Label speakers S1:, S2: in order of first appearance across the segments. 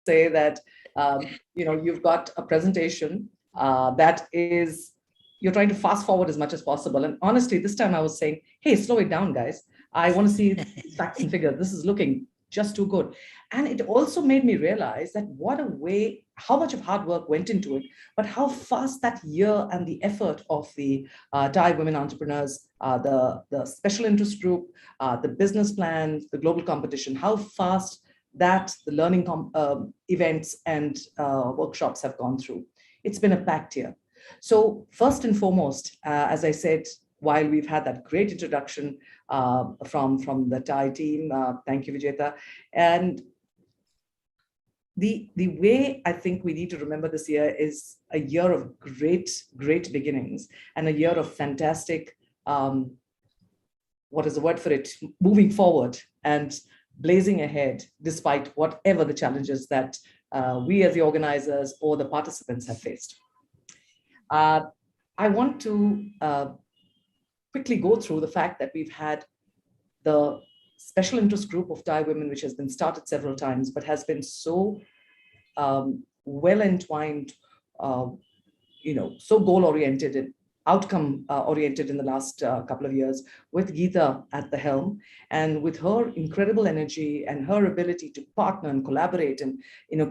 S1: say that, you've got a presentation that is, you're trying to fast forward as much as possible. And honestly, this time I was saying, hey, slow it down, guys. I want to see facts and figures. This is looking just too good. And it also made me realize that what a way, how much of hard work went into it, but how fast that year and the effort of the Thai women entrepreneurs, the special interest group, the business plan, the global competition, how fast that the learning events and workshops have gone through. It's been a packed year. So first and foremost, as I said, while we've had that great introduction from the Thai team, thank you, Vijeta. And the way I think we need to remember this year is a year of great beginnings and a year of fantastic, what is the word for it, moving forward and blazing ahead, despite whatever the challenges that we as the organizers or the participants have faced. I want to quickly go through the fact that we've had the special interest group of Thai women, which has been started several times, but has been so well entwined, so goal-oriented and outcome-oriented in the last couple of years, with Geeta at the helm, and with her incredible energy and her ability to partner and collaborate and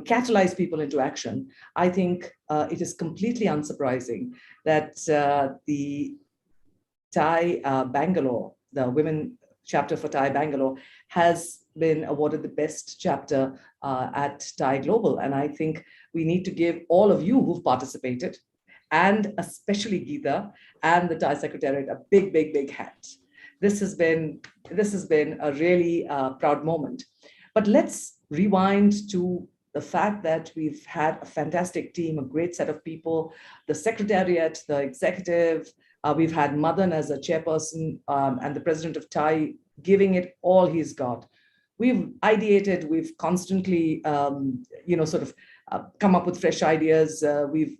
S1: catalyze people into action. I think it is completely unsurprising that the Thai Bangalore, the women chapter for Thai Bangalore, has been awarded the best chapter at Thai Global. And I think we need to give all of you who've participated, and especially Geeta and the Thai Secretariat, a big hat. This has been a really proud moment. But let's rewind to the fact that we've had a fantastic team, a great set of people, the Secretariat, the executive. We've had Madan as a chairperson and the president of Thai giving it all he's got. We've ideated, we've constantly, come up with fresh ideas. We've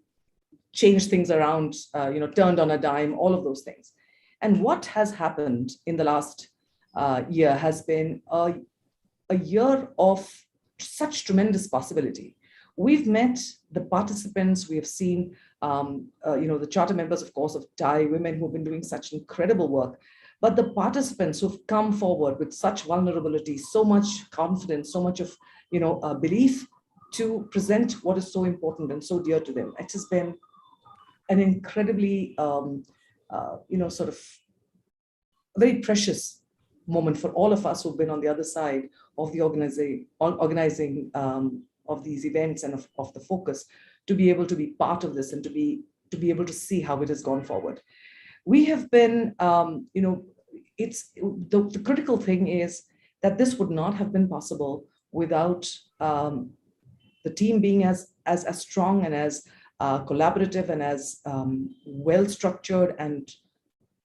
S1: changed things around, turned on a dime, all of those things. And what has happened in the last year has been a year of such tremendous possibility. We've met the participants, we have seen, the charter members, of course, of Thai women who've been doing such incredible work, but the participants who've come forward with such vulnerability, so much confidence, so much of, belief to present what is so important and so dear to them. It has been an incredibly, very precious moment for all of us who've been on the other side of the organizing of these events and of the focus, to be able to be part of this and to be able to see how it has gone forward. We have been, it's the critical thing is that this would not have been possible without the team being as strong and as collaborative and as well-structured and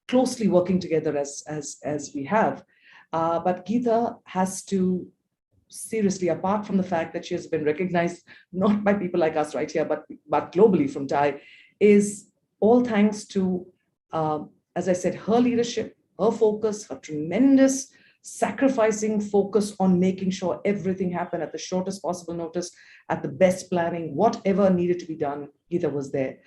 S1: closely working together as we have. But Geeta has to seriously, apart from the fact that she has been recognized not by people like us right here, but globally from Thai, is all thanks to, as I said, her leadership, her focus, her tremendous sacrificing focus on making sure everything happened at the shortest possible notice, at the best planning, whatever needed to be done, Geeta was there.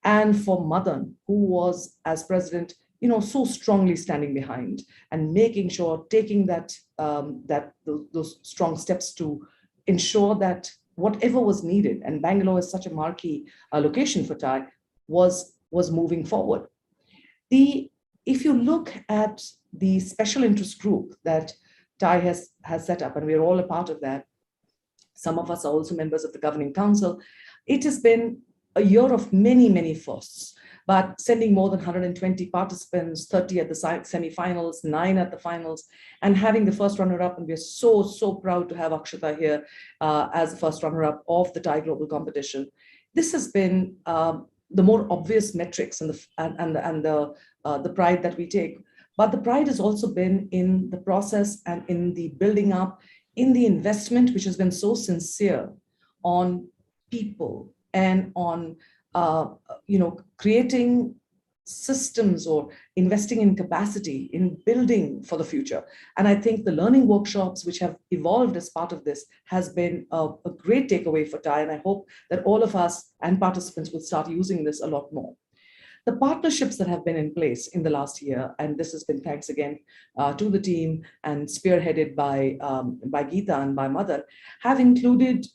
S1: And for Madan, who was, as president, so strongly standing behind and making sure, taking those strong steps to ensure that whatever was needed, and Bangalore is such a marquee location for Thai, was moving forward. If you look at the special interest group that Thai has set up, and we're all a part of that, some of us are also members of the governing council, it has been a year of many firsts. But sending more than 120 participants, 30 at the semifinals, 9 at the finals, and having the first runner-up, and we're so proud to have Akshata here as the first runner-up of the Thai Global Competition. This has been the more obvious metrics and the pride that we take. But the pride has also been in the process and in the building up, in the investment, which has been so sincere on people and on creating systems or investing in capacity in building for the future. And I think the learning workshops which have evolved as part of this has been a great takeaway for TIE. And I hope that all of us and participants will start using this a lot more. The partnerships that have been in place in the last year, and this has been thanks again to the team and spearheaded by Geeta and by Madan, have included,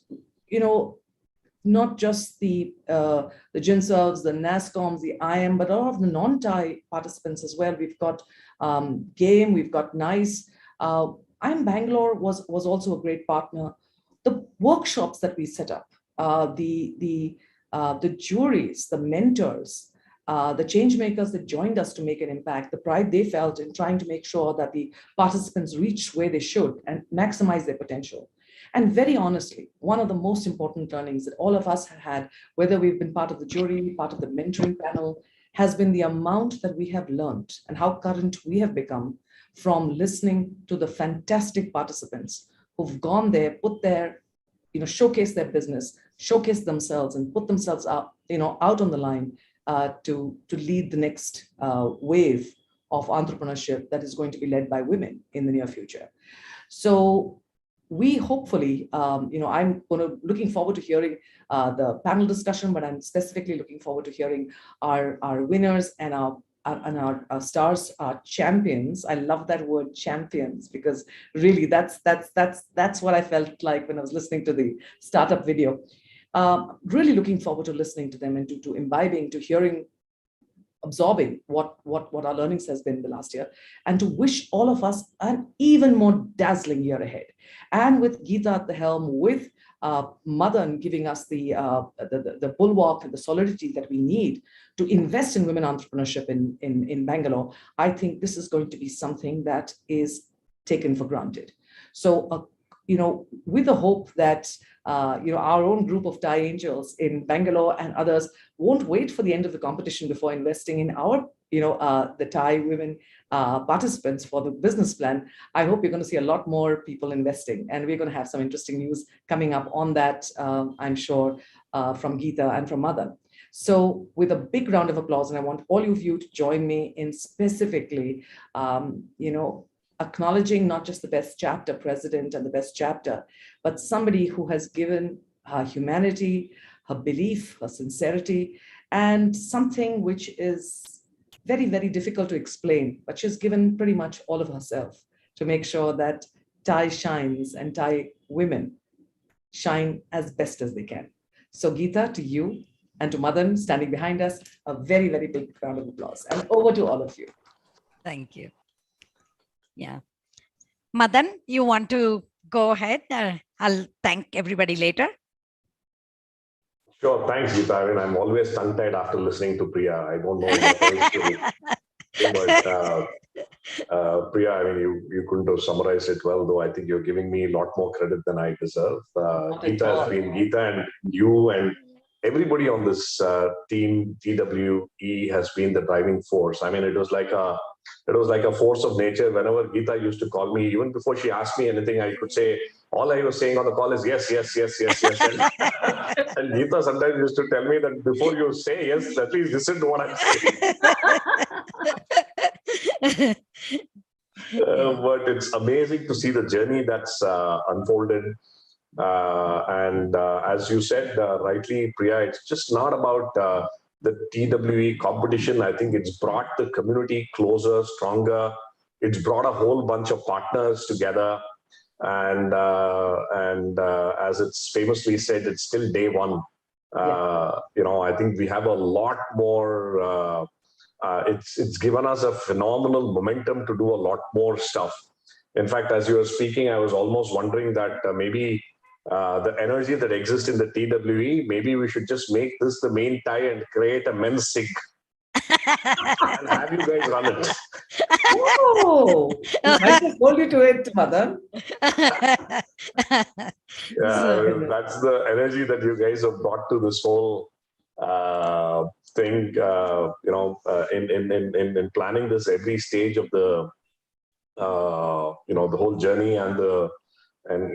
S1: not just the GINSERVs, the NASCOMs, the IM, but all of the non-TIE participants as well. We've got GAME, we've got NICE. IM Bangalore was also a great partner. The workshops that we set up, the juries, the mentors, the change makers that joined us to make an impact, the pride they felt in trying to make sure that the participants reach where they should and maximize their potential. And very honestly, one of the most important learnings that all of us have had, whether we've been part of the jury, part of the mentoring panel, has been the amount that we have learned and how current we have become from listening to the fantastic participants who've gone there, put their, showcase their business, showcase themselves and put themselves up, out on the line to lead the next wave of entrepreneurship that is going to be led by women in the near future. So we hopefully, I'm looking forward to hearing the panel discussion, but I'm specifically looking forward to hearing our winners and our stars, our champions. I love that word champions, because really that's what I felt like when I was listening to the startup video. Really looking forward to listening to them and to imbibing, to hearing, absorbing what our learnings has been the last year, and to wish all of us an even more dazzling year ahead. And with Geeta at the helm, with Madan giving us the bulwark and the solidity that we need to invest in women entrepreneurship in Bangalore, I think this is going to be something that is taken for granted. So, with the hope that our own group of TIE angels in Bangalore and others won't wait for the end of the competition before investing in our, the TIE women participants for the business plan. I hope you're going to see a lot more people investing, and we're going to have some interesting news coming up on that, I'm sure, from Geeta and from Madan. So with a big round of applause, and I want all of you to join me in specifically, acknowledging not just the best chapter president and the best chapter, but somebody who has given her humanity, her belief, her sincerity, and something which is very, very difficult to explain, but she's given pretty much all of herself to make sure that TIE shines and TIE women shine as best as they can. So Geeta, to you and to Madan standing behind us, a very, very big round of applause. And over to all of you.
S2: Thank you. Yeah. Madan, you want to go ahead? I'll thank everybody later.
S3: Sure. Thanks, Geeta. I mean, I'm always tongue-tied after listening to Priya. I don't know what else to do. But Priya, I mean, you couldn't have summarized it well, though I think you're giving me a lot more credit than I deserve. Geeta has been, Geeta and you and everybody on this team, TWE, has been the driving force. I mean, it was like a force of nature. Whenever Geeta used to call me, even before she asked me anything, I could say, all I was saying on the call is yes, yes, yes, yes, yes. And Geeta sometimes used to tell me that before you say yes, at least listen to what I'm saying. But it's amazing to see the journey that's unfolded. And as you said rightly, Priya, it's just not about the TWE competition. I think it's brought the community closer, stronger. It's brought a whole bunch of partners together. And as it's famously said, it's still day one. I think we have a lot more. It's given us a phenomenal momentum to do a lot more stuff. In fact, as you were speaking, I was almost wondering that maybe the energy that exists in the TWE, maybe we should just make this the main tie and create a men's SIG and have you guys run it.
S1: Oh, I just hold you to it, Madan.
S3: Yeah, that's the energy that you guys have brought to this whole thing. In planning this every stage of the the whole journey and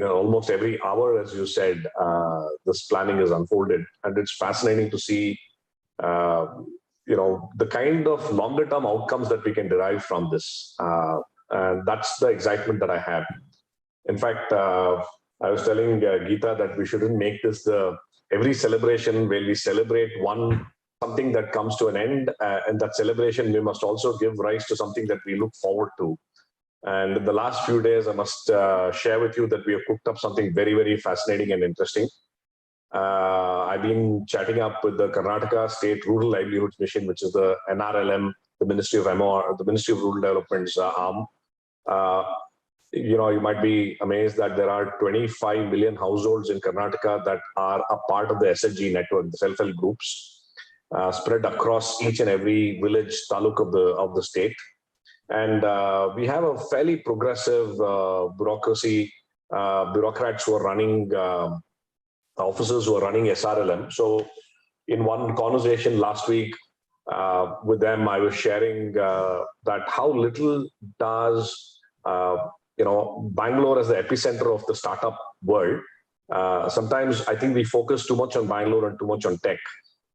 S3: almost every hour, as you said, this planning is unfolded, and it's fascinating to see the kind of longer term outcomes that we can derive from this. And that's the excitement that I have. In fact, I was telling Geeta that we shouldn't make this every celebration where we celebrate something that comes to an end, and that celebration we must also give rise to something that we look forward to. And in the last few days, I must share with you that we have cooked up something very, very fascinating and interesting. I've been chatting up with the Karnataka State Rural Livelihoods Mission, which is the NRLM, the Ministry of MOR, the Ministry of Rural Development's arm. You might be amazed that there are 25 million households in Karnataka that are a part of the SHG network, the self-help groups, spread across each and every village, taluk of the state. And we have a fairly progressive bureaucracy, bureaucrats who are running, officers who are running SRLM. So in one conversation last week with them, I was sharing that how little does Bangalore as the epicenter of the startup world. Sometimes I think we focus too much on Bangalore and too much on tech.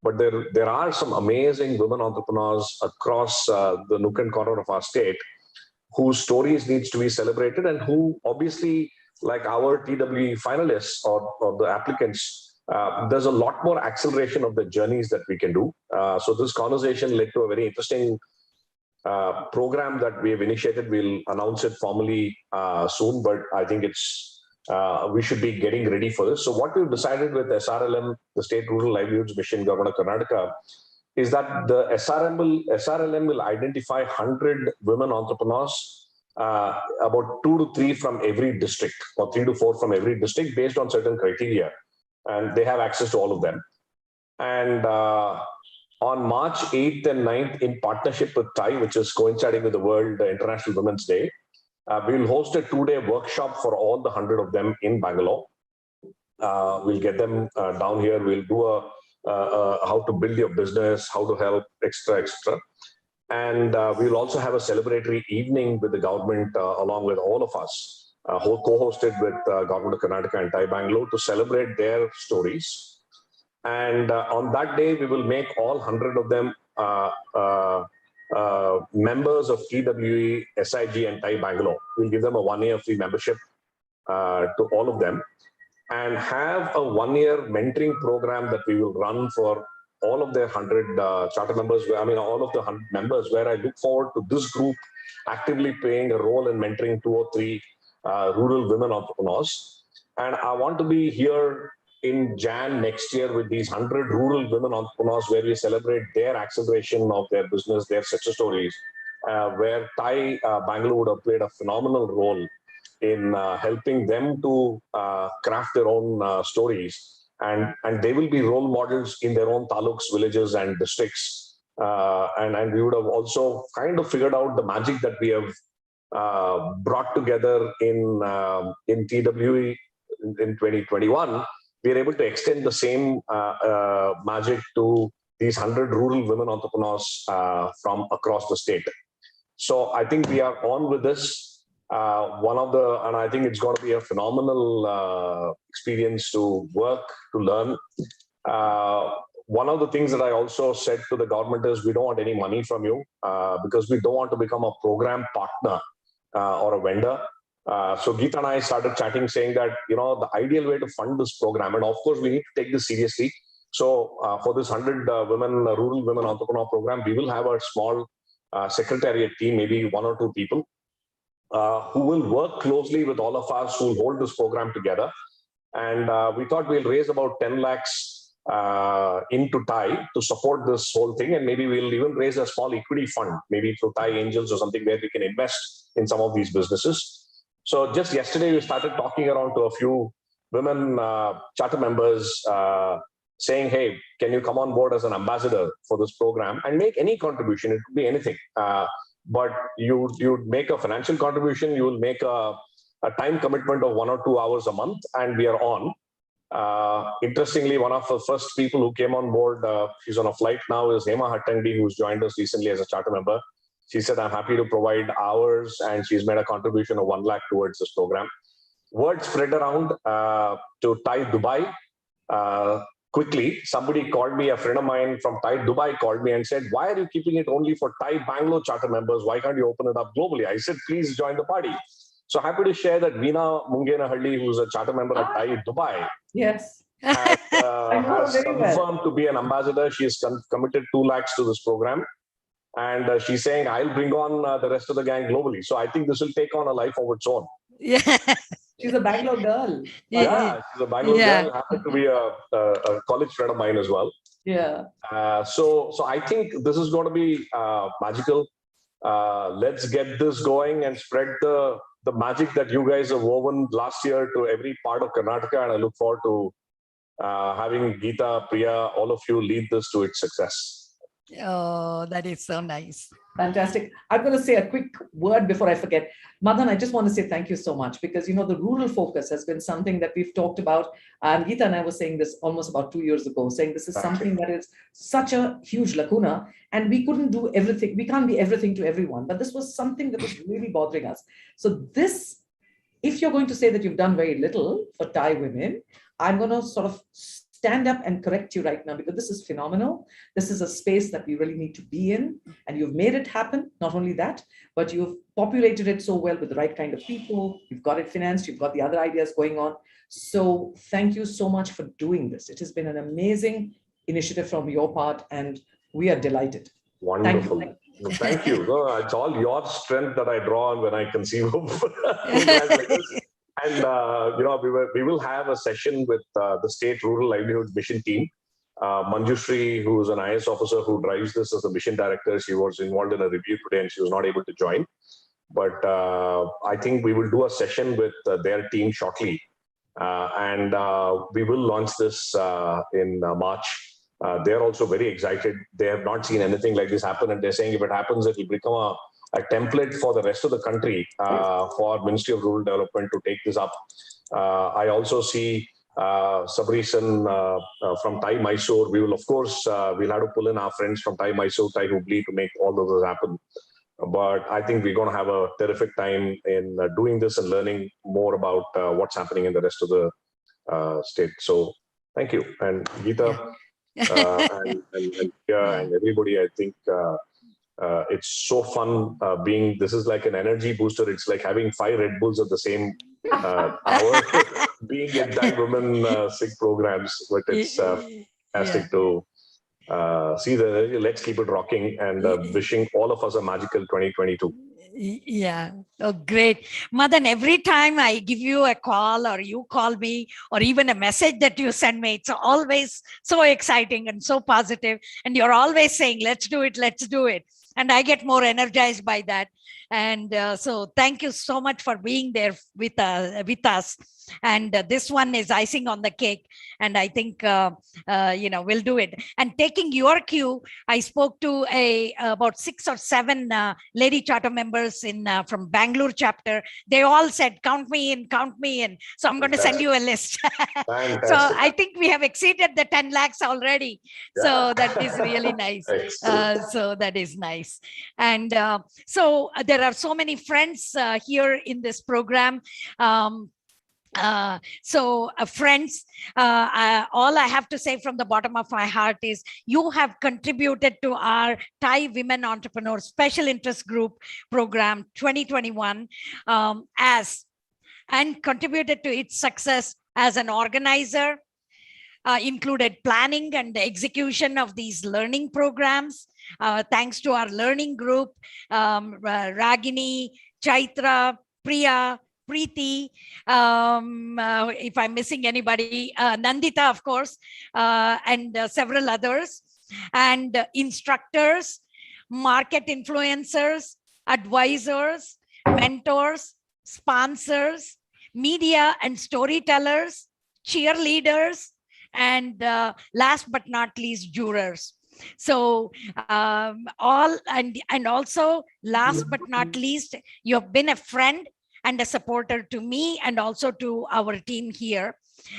S3: But there are some amazing women entrepreneurs across the nook and corner of our state whose stories needs to be celebrated, and who obviously, like our TWE finalists or the applicants, there's a lot more acceleration of the journeys that we can do. So this conversation led to a very interesting program that we have initiated. We'll announce it formally soon, but I think we should be getting ready for this. So what we've decided with SRLM, the State Rural Livelihoods Mission, Government of Karnataka, is that the SRLM will identify 100 women entrepreneurs, about 2 to 3 from every district, or 3 to 4 from every district, based on certain criteria, and they have access to all of them. And on March 8th and 9th, in partnership with TIE, which is coinciding with the World International Women's Day, we will host a 2-day workshop for all the 100 of them in Bangalore. We'll get them down here. We'll do how to build your business, how to help, etc. And we'll also have a celebratory evening with the government, along with all of us, co-hosted with Government of Karnataka and TIE Bangalore, to celebrate their stories. And on that day, we will make all 100 of them members of TWE, SIG, and TIE Bangalore. We'll give them a 1-year free membership to all of them, and have a 1-year mentoring program that we will run for all of their 100 charter members. All of the 100 members, where I look forward to this group actively playing a role in mentoring 2 or 3 rural women entrepreneurs. And I want to be here in Jan next year with these 100 rural women entrepreneurs, where we celebrate their acceleration of their business, their success stories, where TIE Bangalore would have played a phenomenal role in helping them to craft their own stories. And they will be role models in their own taluks, villages, and districts. And we would have also kind of figured out the magic that we have brought together in TWE in 2021. We are able to extend the same magic to these 100 rural women entrepreneurs from across the state. So I think we are on with this. And I think it's going to be a phenomenal experience to work, to learn. One of the things that I also said to the government is, we don't want any money from you, because we don't want to become a program partner or a vendor. So Geeta and I started chatting, saying that, the ideal way to fund this program, and of course we need to take this seriously. So for this 100 rural women entrepreneur program, we will have a small secretariat team, maybe 1 or 2 people, who will work closely with all of us, who will hold this program together. And we thought we'll raise about 10 lakhs into TIE to support this whole thing. And maybe we'll even raise a small equity fund, maybe through TIE Angels or something, where we can invest in some of these businesses. So just yesterday, we started talking around to a few women charter members, saying, hey, can you come on board as an ambassador for this program and make any contribution? It could be anything. But you make a financial contribution, you will make a time commitment of 1 or 2 hours a month, and we are on. Interestingly, one of the first people who came on board, she's on a flight now, is Hema Hattandi, who's joined us recently as a charter member. She said, I'm happy to provide hours, and she's made a contribution of 1 lakh towards this program. Word spread around to TIE Dubai. quickly, somebody called me, a friend of mine from Thai Dubai called me and said, why are you keeping it only for Thai Bangalore charter members? Why can't you open it up globally? I said, please join the party. So happy to share that Veena Mungenahalli, who's a charter member at Thai Dubai,
S1: Yes.
S3: has,
S1: I know her
S3: has
S1: very well.
S3: confirmed to be an ambassador. She has committed 2 lakhs to this program. And she's saying, I'll bring on the rest of the gang globally. So I think this will take on a life of its own.
S2: Yeah.
S1: She's a Bangalore girl.
S3: Yeah, she's a Bangalore girl, happened to be a college friend of mine as well.
S1: Yeah.
S3: So I think this is going to be magical. Let's get this going and spread the magic that you guys have woven last year to every part of Karnataka. And I look forward to having Geeta, Priya, all of you lead this to its success.
S2: Oh, that is so nice.
S1: Fantastic. I'm going to say a quick word before I forget. Madan, I just want to say thank you so much because, you know, the rural focus has been something that we've talked about. And Geeta and I were saying this almost about 2 years ago, saying this is something that is such a huge lacuna and we couldn't do everything. We can't be everything to everyone, but this was something that was really bothering us. So this, if you're going to say that you've done very little for Thai women, I'm going to sort of stand up and correct you right now because this is phenomenal. This is a space that we really need to be in, and you've made it happen. Not only that, but you've populated it so well with the right kind of people. You've got it financed. You've got the other ideas going on. So thank you so much for doing this. It has been an amazing initiative from your part, and we are delighted.
S3: Wonderful. Thank you. No, it's all your strength that I draw on when I conceive of programs like this. And you know, we will have a session with the State Rural Livelihoods Mission team. Manjushri, who is an IS officer who drives this as a mission director, she was involved in a review today and she was not able to join. But I think we will do a session with their team shortly. And we will launch this in March. They're also very excited. They have not seen anything like this happen. And they're saying if it happens, it will become a template for the rest of the country for Ministry of Rural Development to take this up. I also see Sabrisan from Thai Mysore. We will, of course, we'll have to pull in our friends from Thai Mysore, Thai Hubli to make all of this happen. But I think we're going to have a terrific time in doing this and learning more about what's happening in the rest of the state. So thank you. And Geeta and everybody, I think it's so fun this is like an energy booster. It's like having 5 Red Bulls at the same hour, being in Thai women sick programs, but it's fantastic to see let's keep it rocking and wishing all of us a magical 2022.
S2: Yeah. Oh, great. Madan, every time I give you a call or you call me or even a message that you send me, it's always so exciting and so positive. And you're always saying, let's do it, let's do it. And I get more energized by that. And so thank you so much for being there with us. And this one is icing on the cake. And I think, you know, we'll do it. And taking your cue, I spoke to about 6 or 7 lady charter members from Bangalore chapter. They all said, count me in, count me in. So I'm going to send you a list. So I think we have exceeded the 10 lakhs already. Yeah. So that is really nice. So that is nice. And so there are so many friends here in this program. Friends, all I have to say from the bottom of my heart is you have contributed to our Thai Women Entrepreneurs Special Interest Group program 2021 and contributed to its success as an organizer, included planning and the execution of these learning programs. Thanks to our learning group, Ragini, Chaitra, Priya, Priti, if I'm missing anybody, Nandita, of course, and several others, and instructors, market influencers, advisors, mentors, sponsors, media and storytellers, cheerleaders, and last but not least, jurors. So all and also last but not least, you have been a friend and a supporter to me and also to our team here.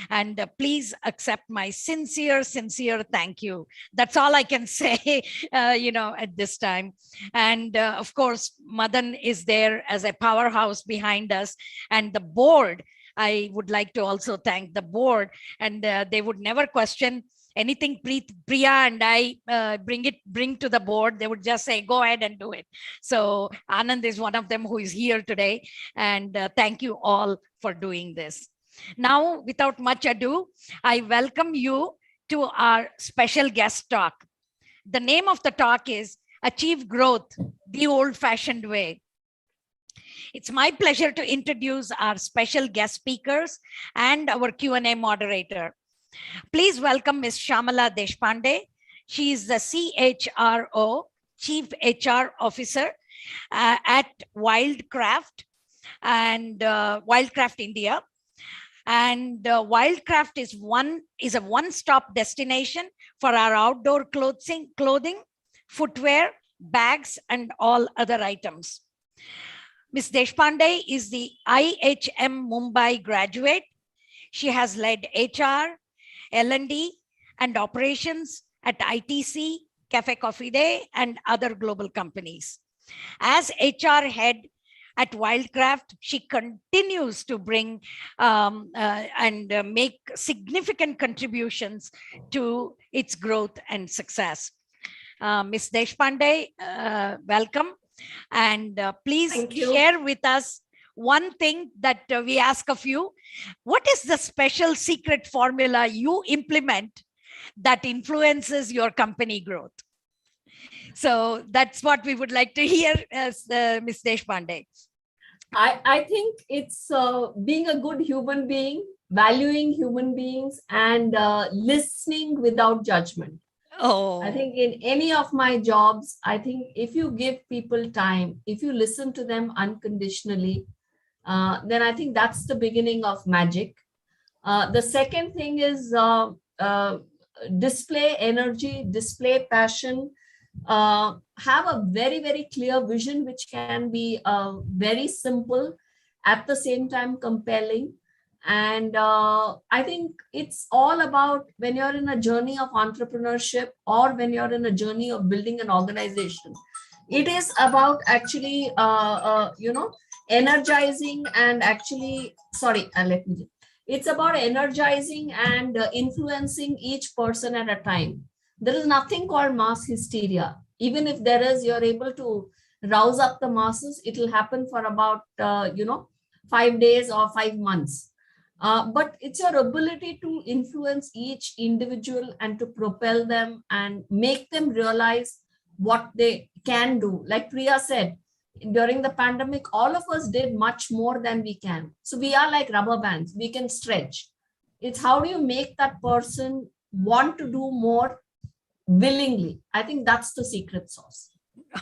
S2: And please accept my sincere thank you. That's all I can say, you know, at this time. And of course, Madan is there as a powerhouse behind us, and the board. I would like to also thank the board, and they would never question anything Priya and I bring to the board, they would just say, go ahead and do it. So Anand is one of them who is here today. And thank you all for doing this. Now, without much ado, I welcome you to our special guest talk. The name of the talk is Achieve Growth the Old-Fashioned Way. It's my pleasure to introduce our special guest speakers and our Q&A moderator. Please welcome Ms. Shamala Deshpande. She is the CHRO, Chief HR Officer at Wildcraft and Wildcraft India. And Wildcraft is a one-stop destination for our outdoor clothing, footwear, bags, and all other items. Ms. Deshpande is the IHM Mumbai graduate. She has led HR, L&D, and operations at ITC, Cafe Coffee Day, and other global companies. As HR head at Wildcraft, she continues to bring and make significant contributions to its growth and success. Ms. Deshpande, welcome. And please share with us one thing that we ask of you. What is the special secret formula you implement that influences your company growth? So that's what we would like to hear as Ms. Deshpande.
S4: I think it's being a good human being, valuing human beings, and listening without judgment.
S2: Oh,
S4: I think in any of my jobs, I think if you give people time, if you listen to them unconditionally, then I think that's the beginning of magic. The second thing is display energy, display passion, have a very, very clear vision, which can be very simple, at the same time compelling. And I think it's all about when you're in a journey of entrepreneurship or when you're in a journey of building an organization, it is about actually, energizing and actually, it's about energizing and influencing each person at a time. There is nothing called mass hysteria. Even if there is, you're able to rouse up the masses. It will happen for about, 5 days or 5 months. But it's your ability to influence each individual and to propel them and make them realize what they can do. Like Priya said, during the pandemic, all of us did much more than we can. So we are like rubber bands. We can stretch. It's how do you make that person want to do more willingly? I think that's the secret sauce.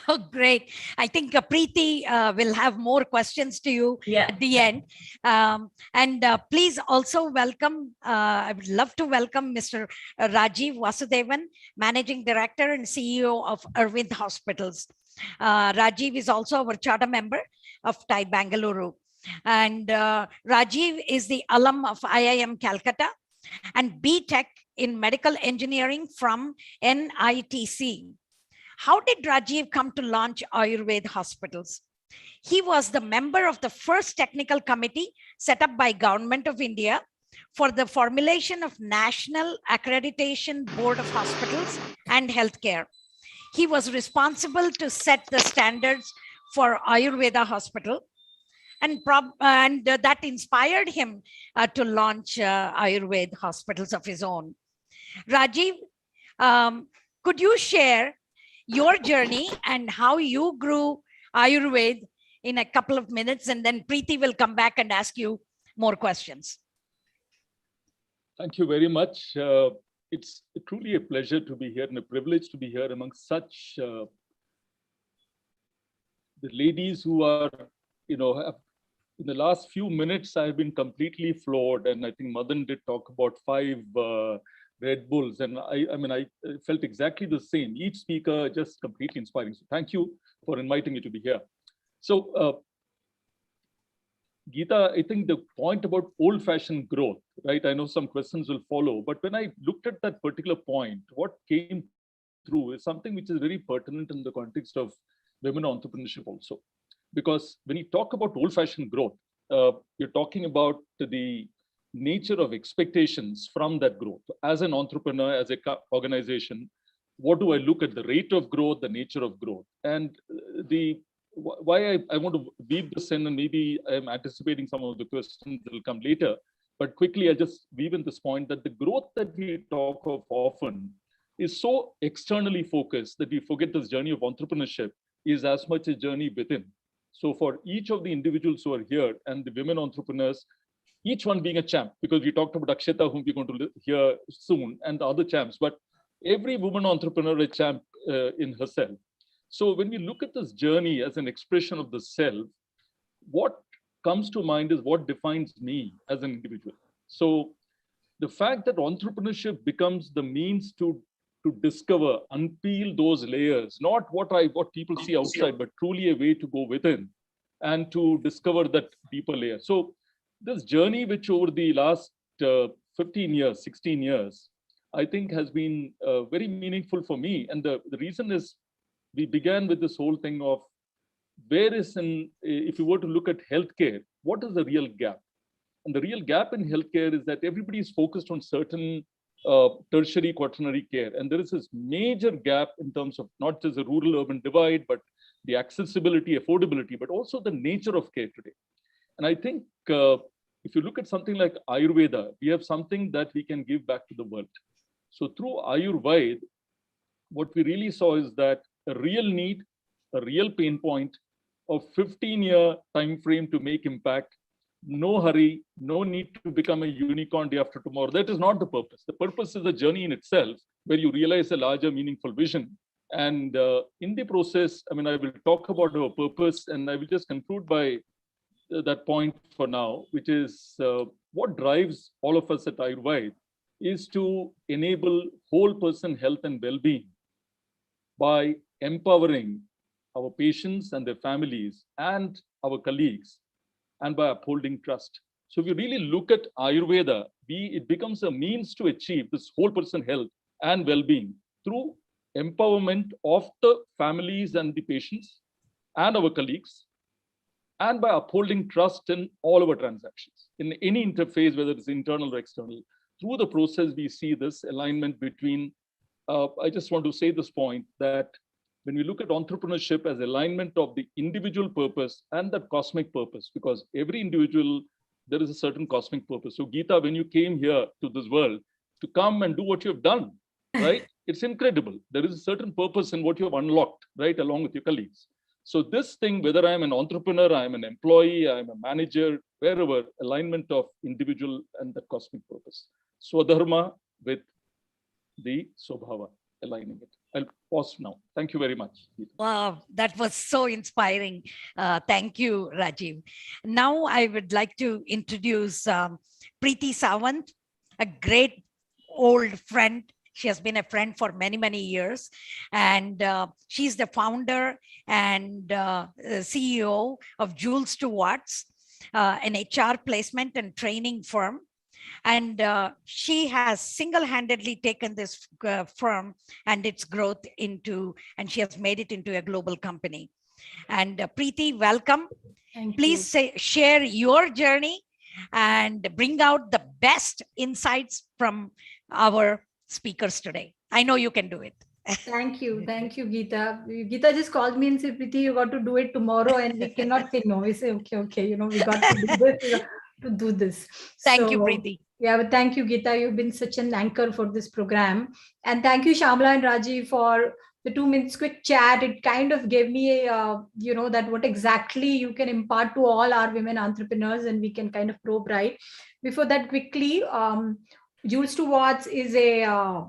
S2: Oh, great. I think Priti will have more questions to you at the end. And please also welcome, I would love to welcome Mr. Rajiv Vasudevan, Managing Director and CEO of Arvind Hospitals. Rajiv is also our charter member of TIE Bangalore. And Rajiv is the alum of IIM Calcutta and BTech in Medical Engineering from NITC. How did Rajiv come to launch Ayurveda hospitals? He was the member of the first technical committee set up by Government of India for the formulation of National Accreditation Board of Hospitals and Healthcare. He was responsible to set the standards for Ayurveda hospital, and that inspired him to launch Ayurveda hospitals of his own. Rajiv, could you share your journey and how you grew Ayurveda in a couple of minutes, and then Priti will come back and ask you more questions.
S5: Thank you very much. It's truly a pleasure to be here and a privilege to be here among such the ladies who are, in the last few minutes, I've been completely floored. And I think Madan did talk about 5 Red Bulls. And I felt exactly the same. Each speaker just completely inspiring. So thank you for inviting me to be here. So Geeta, I think the point about old-fashioned growth, right? I know some questions will follow, but when I looked at that particular point, what came through is something which is very pertinent in the context of women entrepreneurship also. Because when you talk about old-fashioned growth, you're talking about the nature of expectations from that growth. As an entrepreneur, as a organization, what do I look at? The rate of growth, the nature of growth, and why I want to weave this in, and maybe I'm anticipating some of the questions that will come later, but quickly I'll just weave in this point that the growth that we talk of often is so externally focused that we forget this journey of entrepreneurship is as much a journey within. So for each of the individuals who are here and the women entrepreneurs, each one being a champ, because we talked about Akshita, whom we're going to hear soon, and the other champs, but every woman entrepreneur is a champ in herself. So when we look at this journey as an expression of the self, what comes to mind is what defines me as an individual. So the fact that entrepreneurship becomes the means to discover, unpeel those layers, not what people see outside, but truly a way to go within and to discover that deeper layer. So this journey, which over the last 15 years, 16 years, I think has been very meaningful for me. And the reason is we began with this whole thing of if you were to look at healthcare, what is the real gap? And the real gap in healthcare is that everybody is focused on certain tertiary, quaternary care. And there is this major gap in terms of not just the rural-urban divide, but the accessibility, affordability, but also the nature of care today. And I think if you look at something like Ayurveda, we have something that we can give back to the world. So through Ayurveda, what we really saw is that a real need, a real pain point of 15-year time frame to make impact, no hurry, no need to become a unicorn day after tomorrow. That is not the purpose. The purpose is a journey in itself where you realize a larger, meaningful vision. And in the process, I will talk about our purpose, and I will just conclude by that point for now, which is what drives all of us at Ayurveda is to enable whole person health and well-being by empowering our patients and their families and our colleagues, and by upholding trust. So if you really look at Ayurveda, it becomes a means to achieve this whole person health and well-being through empowerment of the families and the patients and our colleagues, and by upholding trust in all our transactions, in any interface, whether it's internal or external. Through the process, we see this alignment between, I just want to say this point, that when we look at entrepreneurship as alignment of the individual purpose and the cosmic purpose, because every individual, there is a certain cosmic purpose. So Geeta, when you came here to this world to come and do what you have done, right? It's incredible. There is a certain purpose in what you have unlocked, right? Along with your colleagues. So this thing, whether I'm an entrepreneur, I'm an employee, I'm a manager, wherever, alignment of individual and the cosmic purpose. Swadharma with the Swabhava, aligning it. I'll pause now. Thank you very much.
S2: Wow, that was so inspiring. Thank you, Rajiv. Now I would like to introduce Priti Savant, a great old friend. She has been a friend for many, many years. And she's the founder and CEO of Jules to Watts, an HR placement and training firm. And she has single-handedly taken this firm and its growth and she has made it into a global company. And Priti, welcome. Please share your journey and bring out the best insights from our speakers today. I know you can do it.
S6: Thank you, Geeta. Geeta just called me and said, Priti, you got to do it tomorrow, and we cannot say no. We say, okay, we got to do this.
S2: Thank you, Priti.
S6: Yeah, but thank you, Geeta. You've been such an anchor for this program. And thank you, Shamla and Rajiv, for the 2 minutes quick chat. It kind of gave me that what exactly you can impart to all our women entrepreneurs, and we can kind of probe right. Before that, quickly, Jules to Watts is a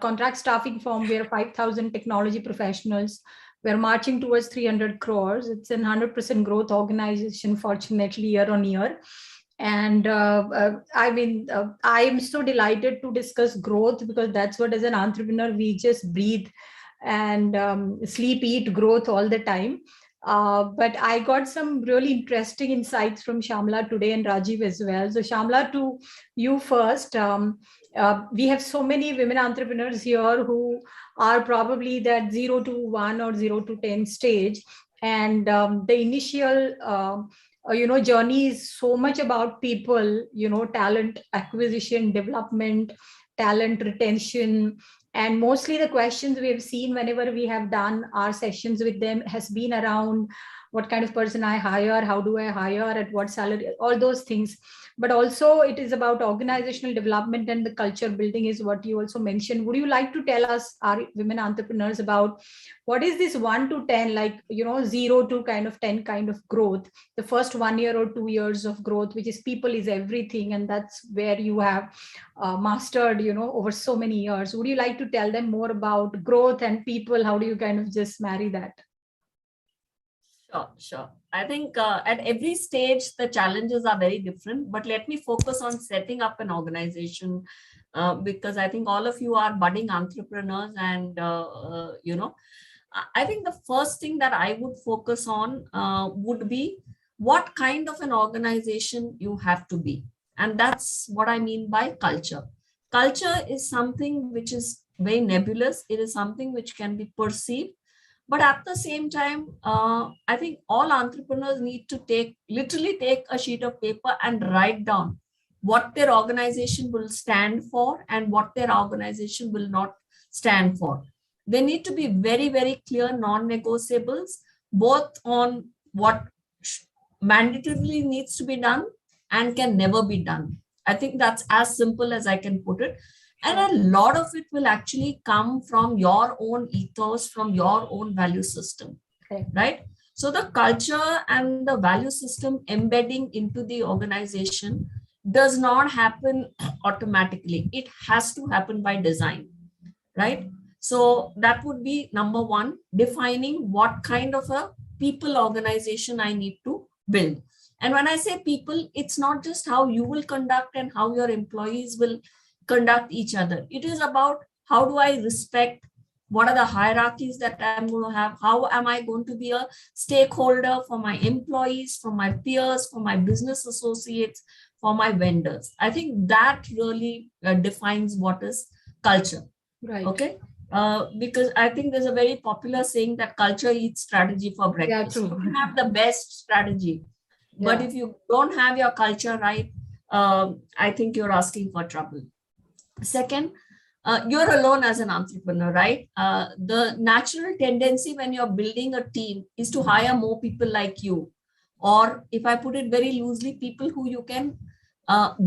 S6: contract staffing firm. We are 5,000 technology professionals. We're marching towards 300 crores. It's a 100% growth organization, fortunately, year on year. And I am so delighted to discuss growth, because that's what, as an entrepreneur, we just breathe and sleep, eat growth all the time. But I got some really interesting insights from Shamla today, and Rajiv as well. So Shamla, to you first. We have so many women entrepreneurs here who are probably that 0 to 1 or 0 to 10 stage. And the initial journey is so much about people, talent acquisition, development, talent retention. And mostly the questions we have seen whenever we have done our sessions with them has been around what kind of person I hire, how do I hire, at what salary, all those things. But also it is about organizational development, and the culture building is what you also mentioned. Would you like to tell us, our women entrepreneurs, about what is this 1 to 10, like, 0 to kind of 10 kind of growth, the first 1 year or 2 years of growth, which is people is everything, and that's where you have mastered, over so many years. Would you like to tell them more about growth and people? How do you kind of just marry that?
S4: Sure. I think at every stage, the challenges are very different, but let me focus on setting up an organization because I think all of you are budding entrepreneurs, and, I think the first thing that I would focus on would be what kind of an organization you have to be. And that's what I mean by culture. Culture is something which is very nebulous. It is something which can be perceived. But at the same time, I think all entrepreneurs need to literally take a sheet of paper and write down what their organization will stand for and what their organization will not stand for. They need to be very, very clear non-negotiables, both on what mandatorily needs to be done and can never be done. I think that's as simple as I can put it. And a lot of it will actually come from your own ethos, from your own value system, right? So the culture and the value system embedding into the organization does not happen automatically. It has to happen by design, right? So that would be number one, defining what kind of a people organization I need to build. And when I say people, it's not just how you will conduct and how your employees will conduct each other. It is about how do I respect, what are the hierarchies that I'm going to have, how am I going to be a stakeholder for my employees, for my peers, for my business associates, for my vendors. I think that really defines what is culture. Right. Okay. Because I think there's a very popular saying that culture eats strategy for breakfast. You can have the best strategy, but if you don't have your culture right, I think you're asking for trouble. Second, you're alone as an entrepreneur, right? The natural tendency when you're building a team is to hire more people like you. Or if I put it very loosely, people who you can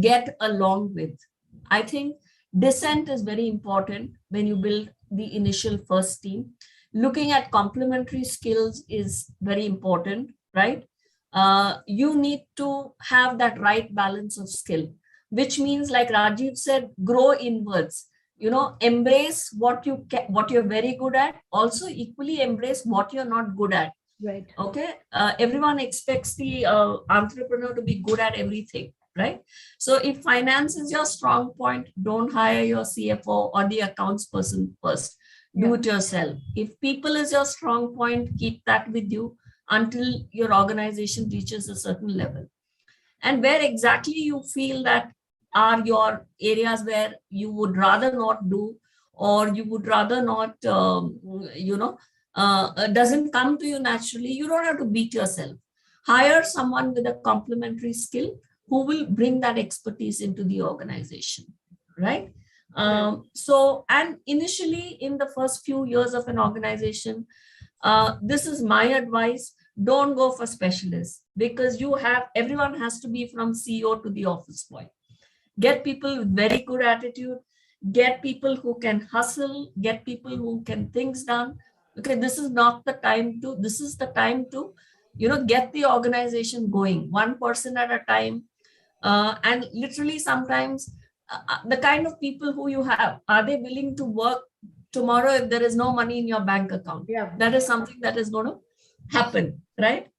S4: get along with. I think dissent is very important when you build the initial first team. Looking at complementary skills is very important, right? You need to have that right balance of skill, which means, like Rajiv said, grow inwards. Embrace what you're very good at. Also, equally embrace what you're not good at. Right. Okay. Everyone expects the entrepreneur to be good at everything, right? So if finance is your strong point, don't hire your CFO or the accounts person first. Do it yourself. If people is your strong point, keep that with you until your organization reaches a certain level. And where exactly you feel that are your areas where you would rather not do, or you would rather not, doesn't come to you naturally, you don't have to beat yourself. Hire someone with a complementary skill who will bring that expertise into the organization, right? And initially in the first few years of an organization, this is my advice. Don't go for specialists, because everyone has to be from CEO to the office boy. Get people with very good attitude, get people who can hustle, get people who can things done. Okay, this is the time to, get the organization going, one person at a time. And literally sometimes the kind of people who you have, are they willing to work tomorrow if there is no money in your bank account? Yeah. That is something that is going to happen, right?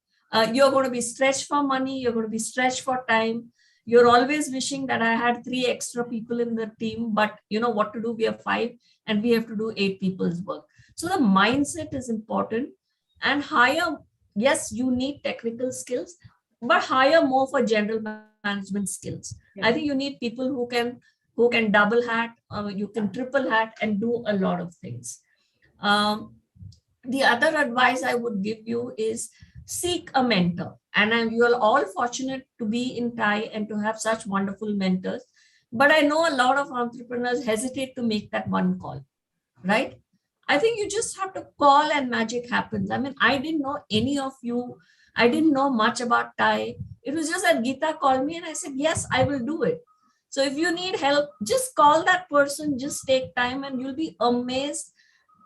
S4: You're going to be stretched for money, you're going to be stretched for time. You're always wishing that I had 3 extra people in the team, but you know what to do? We have 5 and we have to do 8 people's work. So the mindset is important. And hire, yes, you need technical skills, but hire more for general management skills. Yeah. I think you need people who can double hat, you can triple hat and do a lot of things. The other advice I would give you is seek a mentor. And you are all fortunate to be in TIE and to have such wonderful mentors. But I know a lot of entrepreneurs hesitate to make that one call, right? I think you just have to call and magic happens. I mean, I didn't know any of you. I didn't know much about TIE. It was just that Geeta called me and I said, yes, I will do it. So if you need help, just call that person, just take time, and you'll be amazed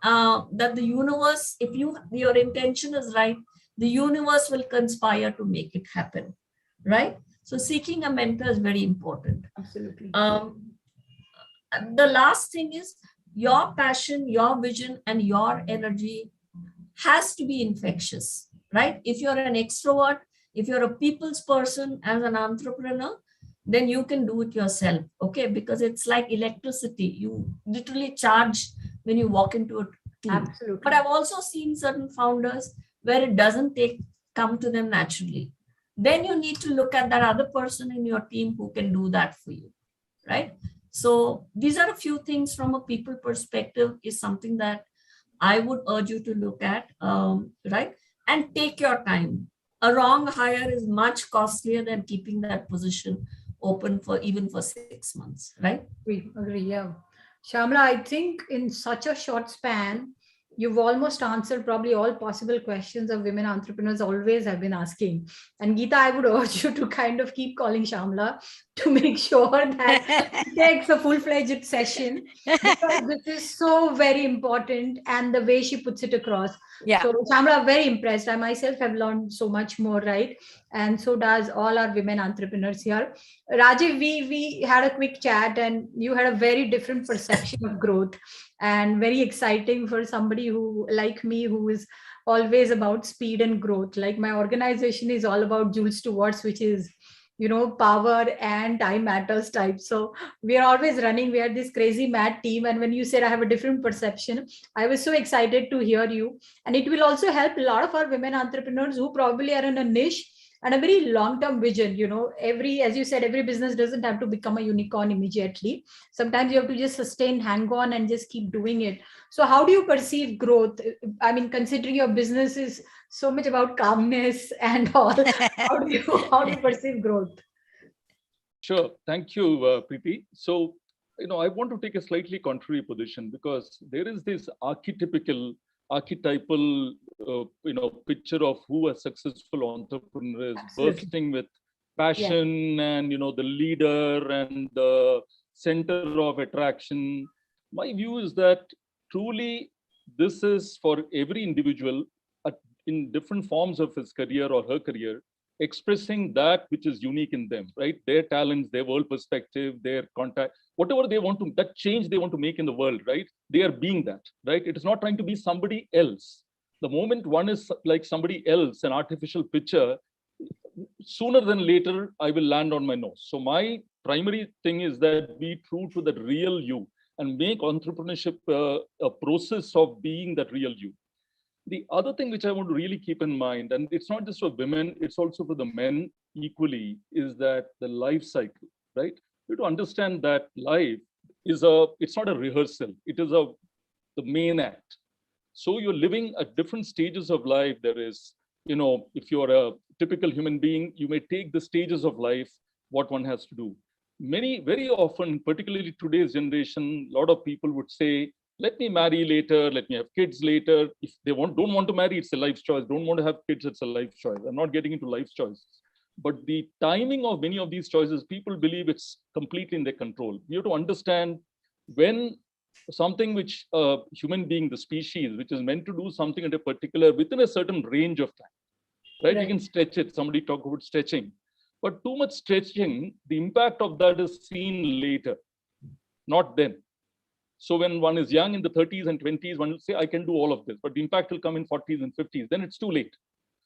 S4: that the universe, if your intention is right, the universe will conspire to make it happen, right? So seeking a mentor is very important.
S6: Absolutely.
S4: The last thing is your passion, your vision, and your energy has to be infectious, right? If you're an extrovert, if you're a people's person as an entrepreneur, then you can do it yourself, okay? Because it's like electricity. You literally charge when you walk into a team.
S6: Absolutely.
S4: But I've also seen certain founders where it doesn't come to them naturally. Then you need to look at that other person in your team who can do that for you, right? So these are a few things from a people perspective is something that I would urge you to look at, right? And take your time. A wrong hire is much costlier than keeping that position open for even for 6 months, right?
S6: Agree, yeah. Shamla, I think in such a short span, you've almost answered probably all possible questions of women entrepreneurs always have been asking. And Geeta, I would urge you to kind of keep calling Shamla to make sure that it takes a full-fledged session, because this is so very important, and the way she puts it across.
S2: Yeah.
S6: So Shamla, very impressed. I myself have learned so much more, right? And so does all our women entrepreneurs here. Rajiv, we had a quick chat and you had a very different perception of growth, and very exciting for somebody who, like me, who is always about speed and growth. Like my organization is all about Jules Stewart's, which is, you know, power and time matters type. So we are always running. We are this crazy mad team. And when you said I have a different perception, I was so excited to hear you. And it will also help a lot of our women entrepreneurs who probably are in a niche and a very long-term vision. You know, as you said, every business doesn't have to become a unicorn immediately. Sometimes you have to just sustain, hang on, and just keep doing it. So how do you perceive growth? I mean, considering your business is so much about calmness and all, how do you perceive growth?
S5: Sure. Thank you, Priti. So, I want to take a slightly contrary position, because there is this archetypal, picture of who a successful entrepreneur is.
S6: Absolutely.
S5: Bursting with passion, and, the leader and the center of attraction. My view is that truly this is for every individual in different forms of his career or her career, expressing that which is unique in them, right? Their talents, their world perspective, their contact, whatever they want to, that change they want to make in the world, right? They are being that, right? It is not trying to be somebody else. The moment one is like somebody else, an artificial picture, sooner than later, I will land on my nose. So my primary thing is that be true to the real you and make entrepreneurship a process of being that real you. The other thing which I want to really keep in mind, and it's not just for women, it's also for the men equally, is that the life cycle, right? You have to understand that life is it's not a rehearsal, it is the main act. So you're living at different stages of life. There is, if you're a typical human being, you may take the stages of life, what one has to do. Very often, particularly today's generation, a lot of people would say, let me marry later, let me have kids later. If they don't want to marry, it's a life choice. Don't want to have kids, it's a life choice. I'm not getting into life choices. But the timing of many of these choices, people believe it's completely in their control. You have to understand when something which a human being, the species, which is meant to do something at a particular, within a certain range of time, right? You can stretch it. Somebody talked about stretching. But too much stretching, the impact of that is seen later, not then. So when one is young in the 30s and 20s, one will say, I can do all of this, but the impact will come in 40s and 50s, then it's too late.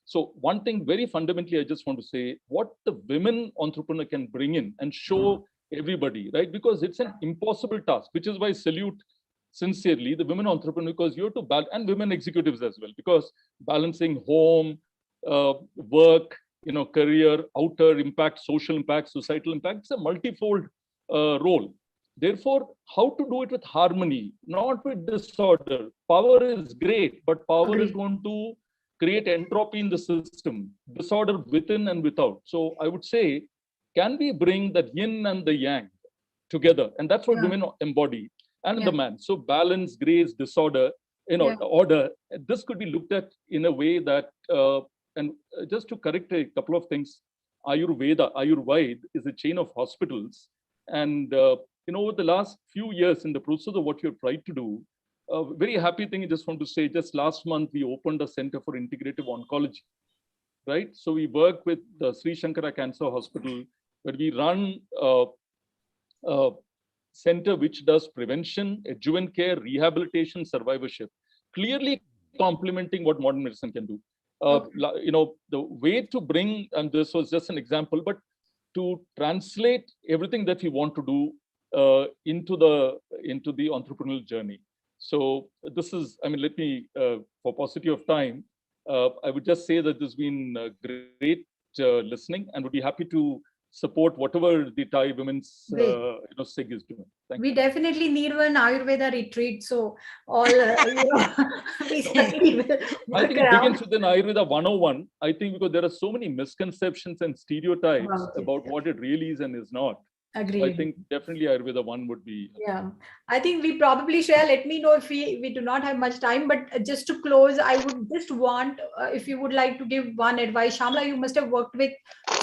S5: So one thing very fundamentally, I just want to say, what the women entrepreneur can bring in and show everybody, right? Because it's an impossible task, which is why I salute sincerely the women entrepreneur, because you have to balance, and women executives as well, because balancing home, work, career, outer impact, social impact, societal impact, it's a multifold role. Therefore, how to do it with harmony, not with disorder. Power is great, but power is going to create entropy in the system, disorder within and without. So I would say, can we bring the yin and the yang together? And that's what women embody, and the man. So balance, grace, disorder, order. This could be looked at in a way that, and just to correct a couple of things, Ayurveda is a chain of hospitals. And, over the last few years in the process of what you've tried to do, a very happy thing I just want to say, just last month, we opened a center for integrative oncology, right? So we work with the Sri Shankara Cancer Hospital, where we run a center which does prevention, adjuvant care, rehabilitation, survivorship, clearly complementing what modern medicine can do. The way to bring, and this was just an example, but to translate everything that we want to do into the entrepreneurial journey. So this is, let me, for paucity of time, I would just say that there's been great listening, and would be happy to support whatever the Thai Women's SIG is doing. Thank
S6: we
S5: you.
S6: definitely need one Ayurveda retreat. So all, we certainly will work
S5: I think it begins with an Ayurveda 101. I think because there are so many misconceptions and stereotypes about what it really is and is not.
S6: Agreed.
S5: So I think definitely Ayurveda 1 would be.
S6: Yeah, I think we probably share. Let me know if we do not have much time, but just to close, I would just want, if you would like to give one advice. Shamla, you must have worked with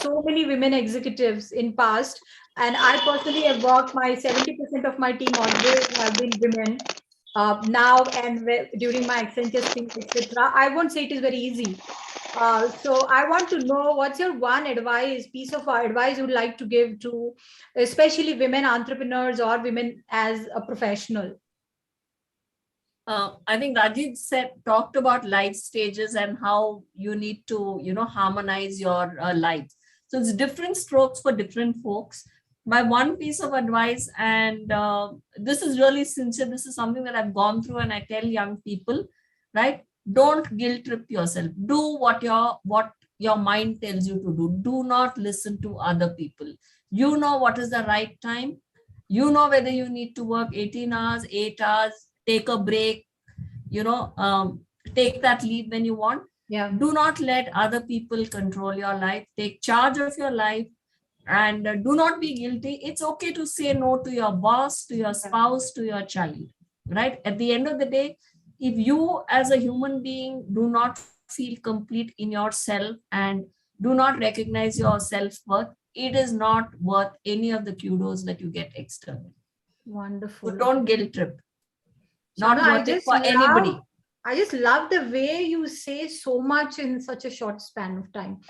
S6: so many women executives in past, and I personally have worked, my 70% of my team always have been women. Now and during my Accenture stint, etc. I won't say it is very easy. So I want to know, what's your one piece of advice you would like to give to especially women entrepreneurs or women as a professional?
S4: I think Rajit talked about life stages and how you need to, harmonize your life. So it's different strokes for different folks. My one piece of advice, and this is really sincere, this is something that I've gone through, and I tell young people, right? Don't guilt trip yourself. Do what your mind tells you to do. Do not listen to other people. You know what is the right time. You know whether you need to work 18 hours, 8 hours, take a break, take that leave when you want.
S6: Yeah.
S4: Do not let other people control your life. Take charge of your life, and do not be guilty. It's okay to say no to your boss, to your spouse, to your child, right? At the end of the day, if you as a human being do not feel complete in yourself and do not recognize your self-worth, it is not worth any of the kudos that you get externally.
S6: Wonderful.
S4: So don't guilt trip. Not worth it for anybody.
S6: I just love the way you say so much in such a short span of time.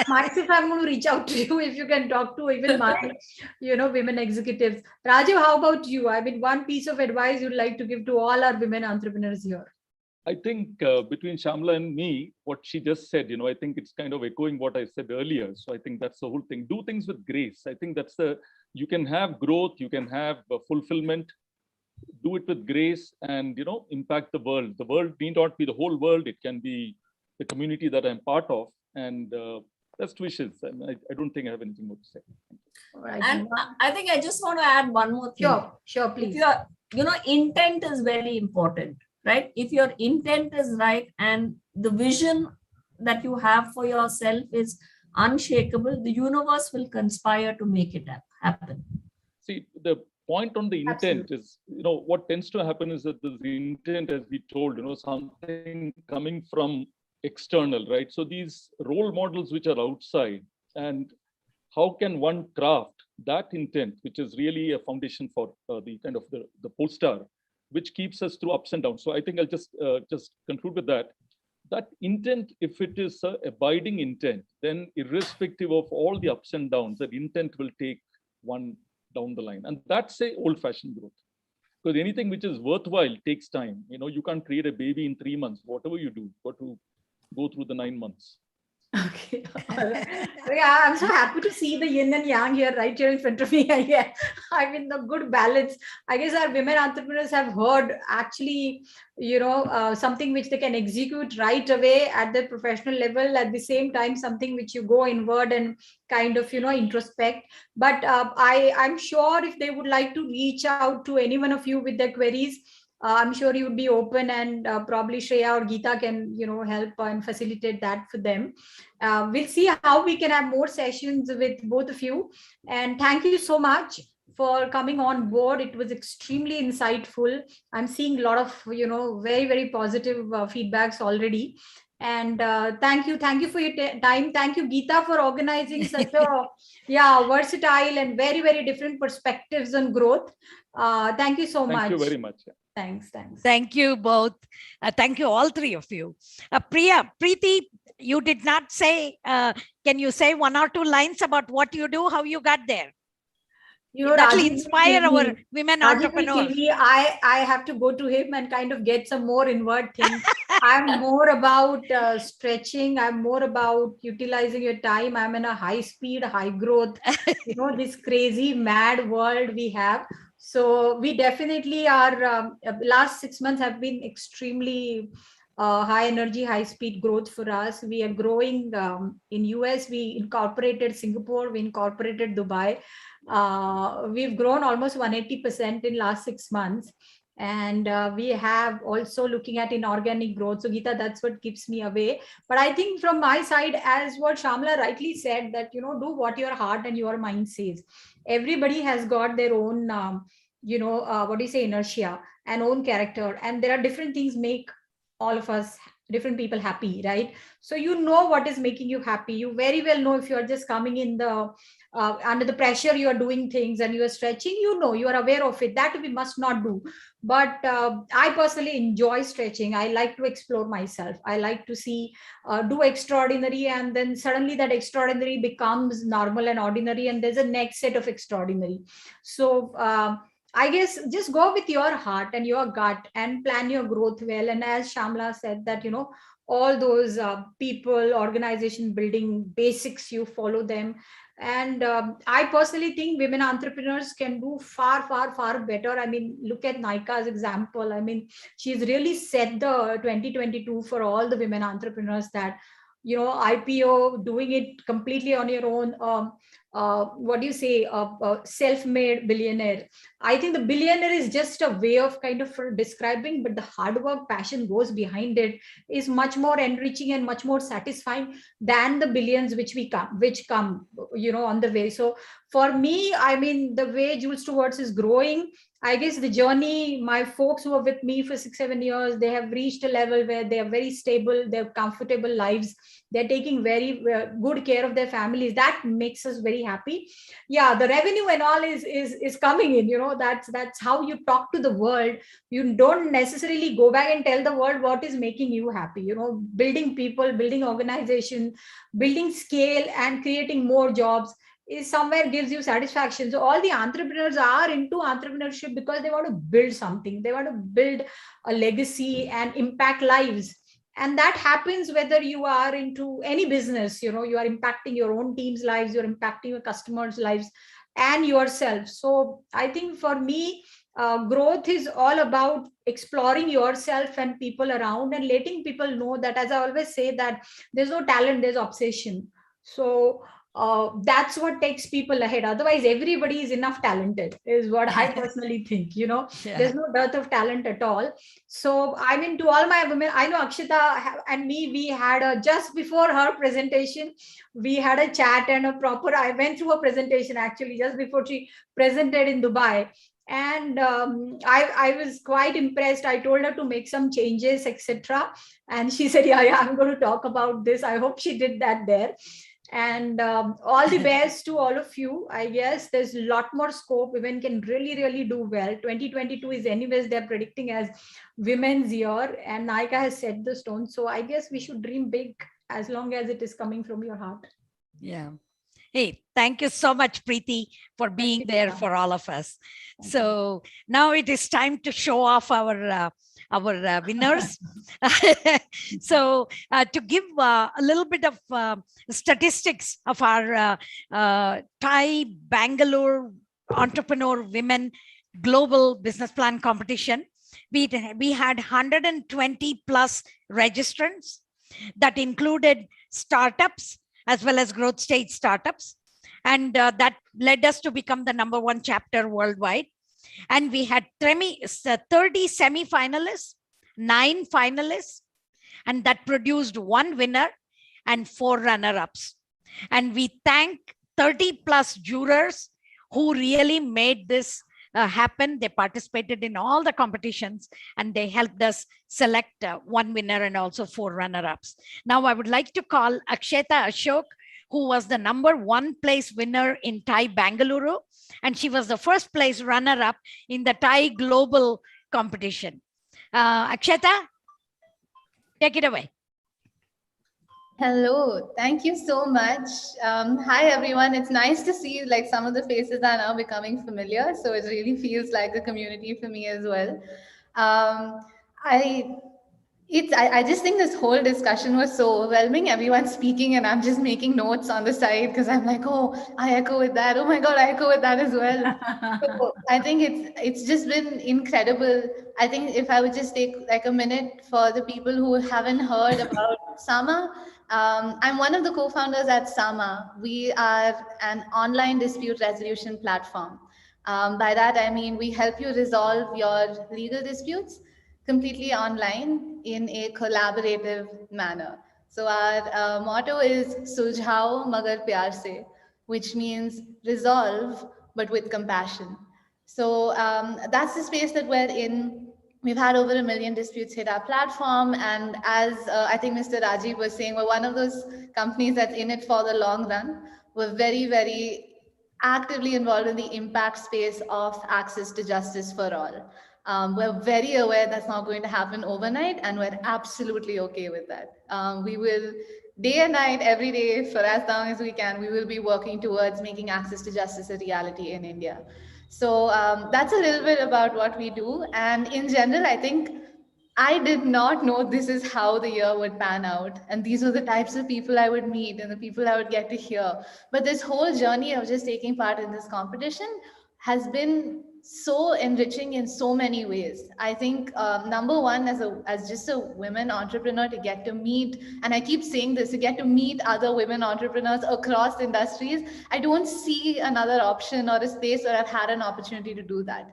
S6: Myself, I'm going to reach out to you if you can talk to even my, women executives. Rajiv, how about you? One piece of advice you'd like to give to all our women entrepreneurs here.
S5: I think between Shamla and me, what she just said, I think it's kind of echoing what I said earlier. So I think that's the whole thing. Do things with grace. I think that's you can have growth, you can have fulfillment. Do it with grace and, impact the world. The world need not be the whole world. It can be the community that I'm part of. And best wishes. I don't think I have anything more to say.
S4: And I think I just want to add one more thing.
S6: Sure, please.
S4: If intent is very important, right? If your intent is right and the vision that you have for yourself is unshakable, the universe will conspire to make it happen.
S5: See, the point on the intent is, what tends to happen is that the intent, as we told, something coming from external, right? So these role models which are outside, and how can one craft that intent, which is really a foundation for the kind of the pole star, which keeps us through ups and downs. So I think I'll just conclude with that. That intent, if it is an abiding intent, then irrespective of all the ups and downs, that intent will take one down the line. And that's a old-fashioned growth. Because anything which is worthwhile takes time. You can't create a baby in 3 months. Whatever you do, you've got to go through the 9 months.
S6: Okay. Yeah, I'm so happy to see the yin and yang here, right here in front of me. Yeah, the good balance. I guess our women entrepreneurs have heard actually, something which they can execute right away at the professional level. At the same time, something which you go inward and kind of, introspect. But I'm sure if they would like to reach out to any one of you with their queries, I'm sure you would be open, and probably Shreya or Geeta can, help and facilitate that for them. We'll see how we can have more sessions with both of you. And thank you so much for coming on board. It was extremely insightful. I'm seeing a lot of, very, very positive feedbacks already. And thank you for your time. Thank you, Geeta, for organizing such a versatile and very, very different perspectives on growth. Thank you so much.
S5: Thank you very much.
S6: Thanks.
S2: Thank you both. Thank you, all three of you. Priti, you did not say, can you say 1 or 2 lines about what you do, how you got there? That will inspire our women entrepreneurs.
S6: I have to go to him and kind of get some more inward things. I'm more about stretching. I'm more about utilizing your time. I'm in a high speed, high growth, this crazy, mad world we have. So we definitely are, last 6 months have been extremely high energy, high speed growth for us. We are growing in US. We incorporated Singapore. We incorporated Dubai. We've grown almost 180% in last 6 months. And we have also looking at inorganic growth. So Geeta, that's what keeps me away. But I think from my side, as what Shamla rightly said, that, do what your heart and your mind says. Everybody has got their own, inertia and own character. And there are different things make all of us, different people happy, right? So what is making you happy. You very well know if you're just coming in the under the pressure, you are doing things and you are stretching, you are aware of it. That we must not do. But I personally enjoy stretching. I like to explore myself. I like to see, do extraordinary, and then suddenly that extraordinary becomes normal and ordinary, and there's a next set of extraordinary. So I guess just go with your heart and your gut and plan your growth well. And as Shamla said that, all those people, organization building basics, you follow them. And I personally think women entrepreneurs can do far, far, far better. I mean, look at Naika's example. I mean, she's really set the 2022 for all the women entrepreneurs that, IPO, doing it completely on your own. Self-made billionaire. I think the billionaire is just a way of kind of describing, but the hard work, passion goes behind it is much more enriching and much more satisfying than the billions which come, on the way. So for me, I mean, the way Jules Stewart's is growing, I guess the journey, my folks who are with me for 6-7 years, they have reached a level where they are very stable, they have comfortable lives, they're taking very good care of their families. That makes us very happy. Yeah, the revenue and all is coming in, that's how you talk to the world. You don't necessarily go back and tell the world what is making you happy. Building people, building organization, building scale and creating more jobs is somewhere gives you satisfaction. So all the entrepreneurs are into entrepreneurship because they want to build something. They want to build a legacy and impact lives. And that happens whether you are into any business, you are impacting your own team's lives, you're impacting your customers' lives and yourself. So I think for me, growth is all about exploring yourself and people around and letting people know that, as I always say, that there's no talent, there's obsession. So that's what takes people ahead. Otherwise, everybody is enough talented, is what I personally think. There's no dearth of talent at all. So I mean, to all my women, I know Akshita and me, we had just before her presentation, we had a chat and I went through her presentation actually just before she presented in Dubai. And I was quite impressed. I told her to make some changes, etc. And she said, yeah, I'm going to talk about this. I hope she did that there. And all the best to all of you. I guess there's a lot more scope. Women can really, really do well. 2022 is anyways, they're predicting as Women's Year, and Naika has set the stone. So I guess we should dream big as long as it is coming from your heart.
S2: Yeah. Hey, thank you so much, Priti, for being there for all of us. So now it is time to show off our winners. So to give a little bit of statistics of our Thai Bangalore Entrepreneur Women Global Business Plan Competition, we had 120 plus registrants that included startups as well as growth stage startups. And that led us to become the #1 chapter worldwide. And we had 30 semi-finalists, 9 finalists, and that produced 1 winner and 4 runner-ups. And we thank 30 plus jurors who really made this happen. They participated in all the competitions and they helped us select 1 winner and also 4 runner-ups. Now I would like to call Aksheta Ashok, who was the #1 place winner in TIE Bangalore. And she was the first place runner-up in the TIE Global competition. Aksheta, take it away.
S7: Hello, thank you so much. Hi everyone, it's nice to see like some of the faces are now becoming familiar, so it really feels like a community for me as well. I just think this whole discussion was so overwhelming. Everyone's speaking and I'm just making notes on the side because I'm like, oh, I echo with that. Oh my God, I echo with that as well. So I think it's just been incredible. I think if I would just take like a minute for the people who haven't heard about Sama. I'm one of the co-founders at Sama. We are an online dispute resolution platform. By that, I mean, we help you resolve your legal disputes completely online in a collaborative manner. So our motto is Suljhao Magar Pyar Se, which means resolve, but with compassion. So that's the space that we're in. We've had over 1 million disputes hit our platform. And as I think Mr. Rajiv was saying, we're one of those companies that's in it for the long run. We're very, very actively involved in the impact space of access to justice for all. We're very aware that's not going to happen overnight, and we're absolutely okay with that. We will, day and night, every day, for as long as we can, we will be working towards making access to justice a reality in India. So that's a little bit about what we do. And in general, I think I did not know this is how the year would pan out. And these were the types of people I would meet and the people I would get to hear. But this whole journey of just taking part in this competition has been so enriching in so many ways. I think #1, as just a women entrepreneur, to get to meet, and I keep saying this, to get to meet other women entrepreneurs across industries, I don't see another option or a space where I've had an opportunity to do that.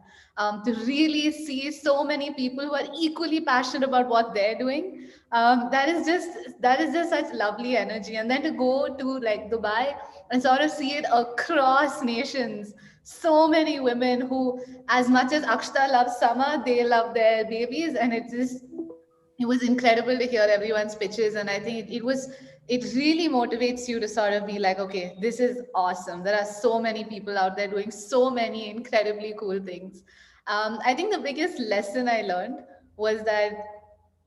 S7: To really see so many people who are equally passionate about what they're doing, that is just such lovely energy. And then to go to like Dubai and sort of see it across nations. So many women who, as much as Akshta loves summer, they love their babies. And it was incredible to hear everyone's pitches. And I think it really motivates you to sort of be like, okay, this is awesome. There are so many people out there doing so many incredibly cool things. I think the biggest lesson I learned was that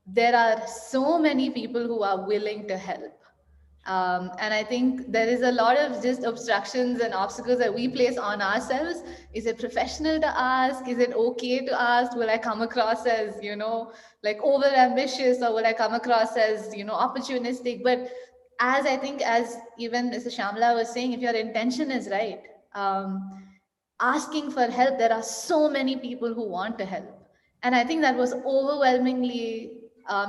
S7: there are so many people who are willing to help. And I think there is a lot of just obstructions and obstacles that we place on ourselves. Is it professional to ask? Is it okay to ask? Will I come across as, like over ambitious, or will I come across as, opportunistic? But as I think, as even Mr. Shamla was saying, if your intention is right, asking for help, there are so many people who want to help. And I think that was overwhelmingly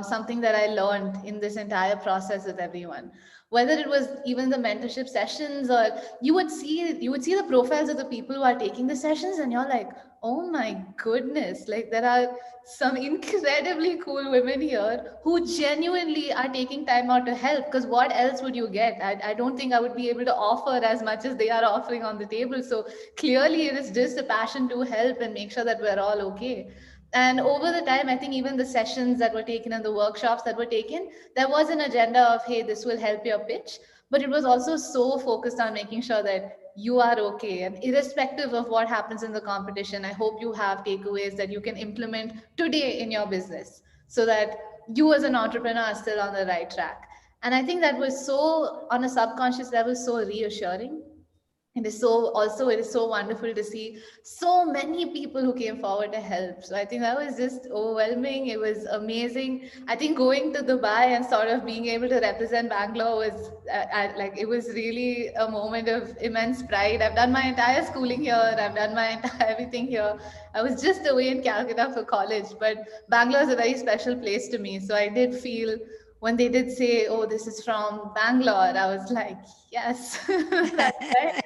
S7: something that I learned in this entire process with everyone. Whether it was even the mentorship sessions, or you would see the profiles of the people who are taking the sessions, and you're like, oh my goodness, like there are some incredibly cool women here who genuinely are taking time out to help, because what else would you get? I don't think I would be able to offer as much as they are offering on the table. So clearly it is just a passion to help and make sure that we're all okay. And over the time, I think even the sessions that were taken and the workshops that were taken, there was an agenda of, hey, this will help your pitch. But it was also so focused on making sure that you are okay. And irrespective of what happens in the competition, I hope you have takeaways that you can implement today in your business so that you as an entrepreneur are still on the right track. And I think that was so, on a subconscious level, so reassuring. It is so wonderful to see so many people who came forward to help. So I think that was just overwhelming. It was amazing. I think going to Dubai and sort of being able to represent Bangalore was it was really a moment of immense pride. I've done my entire schooling here. I've done my entire everything here. I was just away in Calcutta for college, but Bangalore is a very special place to me. So I did feel, when they did say, oh, this is from Bangalore, I was like, yes, that's right.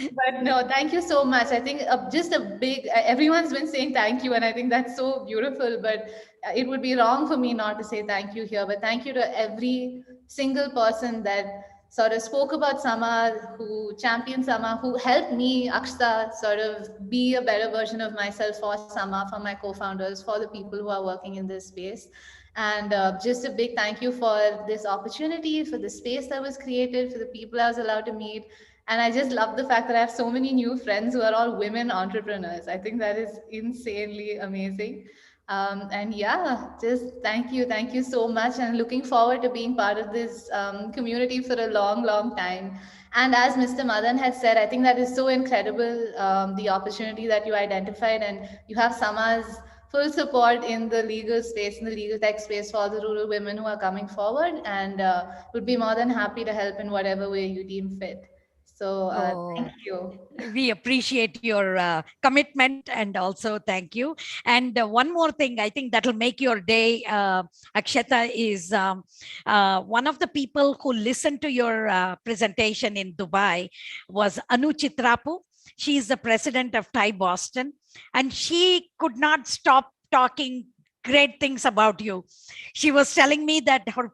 S7: But no, thank you so much. I think just a big, everyone's been saying thank you, and I think that's so beautiful. But it would be wrong for me not to say thank you here. But thank you to every single person that sort of spoke about Sama, who championed Sama, who helped me, Akshta, sort of be a better version of myself for Sama, for my co-founders, for the people who are working in this space. And just a big thank you for this opportunity, for the space that was created, for the people I was allowed to meet. And I just love the fact that I have so many new friends who are all women entrepreneurs. I think that is insanely amazing. And yeah, just thank you so much. And looking forward to being part of this community for a long, long time. And as Mr. Madan has said, I think that is so incredible, the opportunity that you identified, and you have Sama's full support in the legal space, in the legal tech space for the rural women who are coming forward, and would be more than happy to help in whatever way you deem fit. So thank you.
S2: We appreciate your commitment, and also thank you. And one more thing, I think that'll make your day, Akshata, is one of the people who listened to your presentation in Dubai was Anu Chitrapu. She is the president of Thai Boston, and she could not stop talking great things about you. She was telling me that her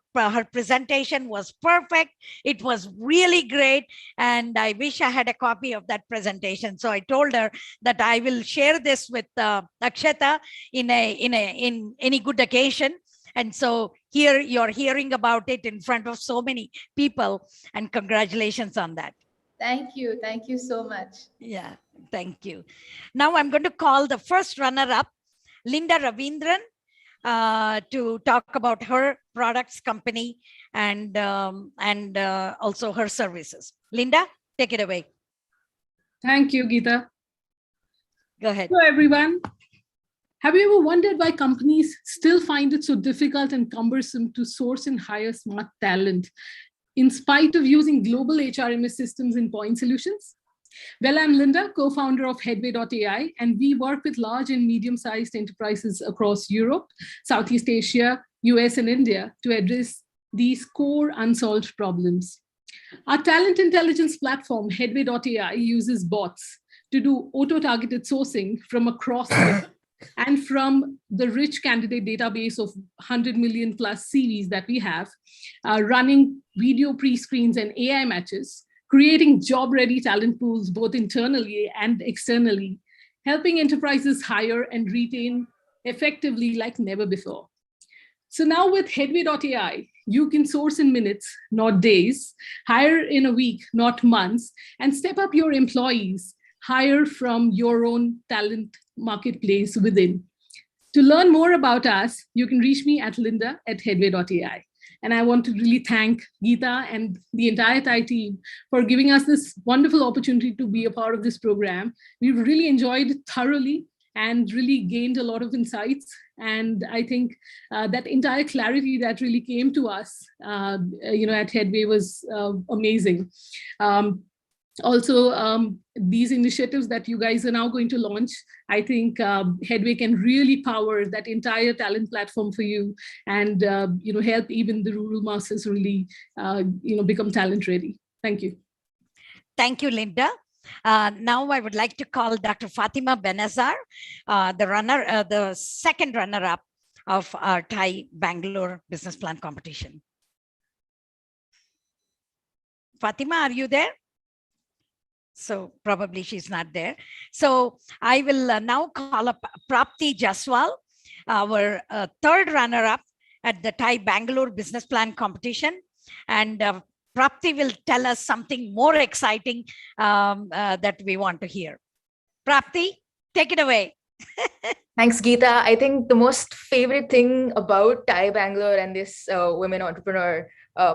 S2: presentation was perfect. It was really great. And I wish I had a copy of that presentation. So I told her that I will share this with Akshata in any good occasion. And so here you're hearing about it in front of so many people, and congratulations on that.
S7: Thank you. Thank you so much.
S2: Yeah, thank you. Now I'm going to call the first runner-up, Linda Ravindran, to talk about her products, company, and also her services. Linda, take it away.
S8: Thank you, Geeta.
S2: Go ahead.
S8: Hello, everyone. Have you ever wondered why companies still find it so difficult and cumbersome to source and hire smart talent, in spite of using global HRMS systems and point solutions? Well, I'm Linda, co-founder of Headway.ai, and we work with large and medium-sized enterprises across Europe, Southeast Asia, US, and India to address these core unsolved problems. Our talent intelligence platform, Headway.ai, uses bots to do auto-targeted sourcing from across and from the rich candidate database of 100 million plus CVs that we have, running video pre-screens and AI matches, creating job-ready talent pools, both internally and externally, helping enterprises hire and retain effectively like never before. So now with Headway.ai, you can source in minutes, not days, hire in a week, not months, and step up your employees, hire from your own talent marketplace within. To learn more about us, you can reach me at linda@headway.ai. And I want to really thank Geeta and the entire Thai team for giving us this wonderful opportunity to be a part of this program. We've really enjoyed it thoroughly and really gained a lot of insights. And I think that entire clarity that really came to us, at Headway was amazing. Also, these initiatives that you guys are now going to launch, I think Headway can really power that entire talent platform for you, and help even the rural masses really become talent ready. Thank you.
S2: Thank you, Linda. Now I would like to call Dr. Fatima Benazar, the second runner-up of our Thai Bangalore Business Plan competition. Fatima, are you there? So probably she's not there. So I will now call up Priti Jaswal, our third runner-up at the Thai Bangalore Business Plan competition. And Priti will tell us something more exciting that we want to hear. Priti, take it away.
S9: Thanks, Geeta. I think the most favorite thing about Thai Bangalore and this Women Entrepreneur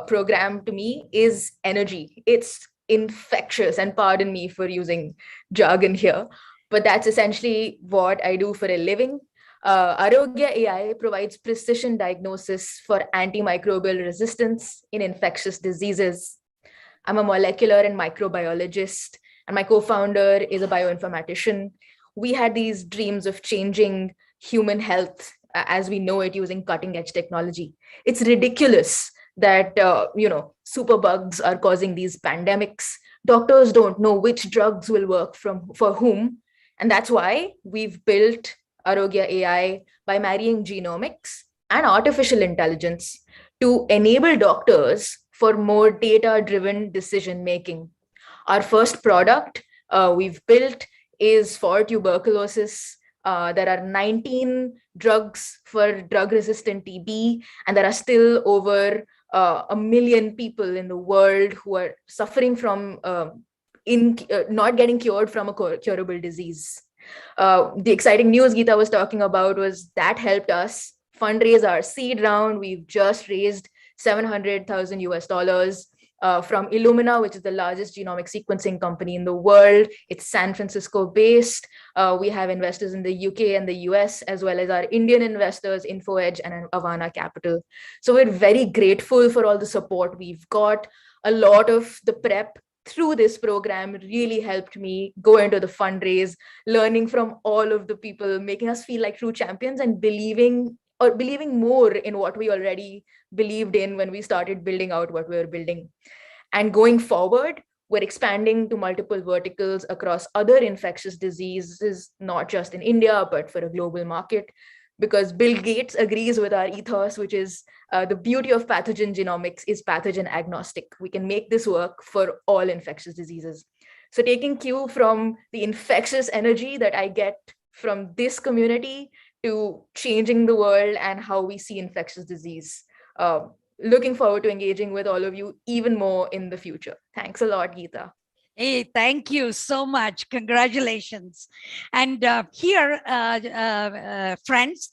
S9: program to me is energy. It's infectious, and pardon me for using jargon here, but that's essentially what I do for a living. Arogya AI provides precision diagnosis for antimicrobial resistance in infectious diseases. I'm a molecular and microbiologist, and my co-founder is a bioinformatician. We had these dreams of changing human health as we know it using cutting-edge technology. It's ridiculous that, superbugs are causing these pandemics. Doctors don't know which drugs will work for whom. And that's why we've built Arogya AI by marrying genomics and artificial intelligence to enable doctors for more data-driven decision-making. Our first product we've built is for tuberculosis. There are 19 drugs for drug-resistant TB, and there are still over 1 million people in the world who are suffering from not getting cured from a curable disease. The exciting news Geeta was talking about was that helped us fundraise our seed round. We've just raised $700,000 US from Illumina, which is the largest genomic sequencing company in the world. It's San Francisco based. We have investors in the UK and the US, as well as our Indian investors, InfoEdge and Avana Capital. So we're very grateful for all the support we've got. A lot of the prep through this program really helped me go into the fundraise, learning from all of the people, making us feel like true champions and believing more in what we already believed in when we started building out what we were building. And going forward, we're expanding to multiple verticals across other infectious diseases, not just in India, but for a global market, because Bill Gates agrees with our ethos, which is the beauty of pathogen genomics is pathogen agnostic. We can make this work for all infectious diseases. So taking cue from the infectious energy that I get from this community to changing the world and how we see infectious disease. Looking forward to engaging with all of you even more in the future. Thanks a lot, Geeta.
S2: Hey, thank you so much. Congratulations. And here, friends,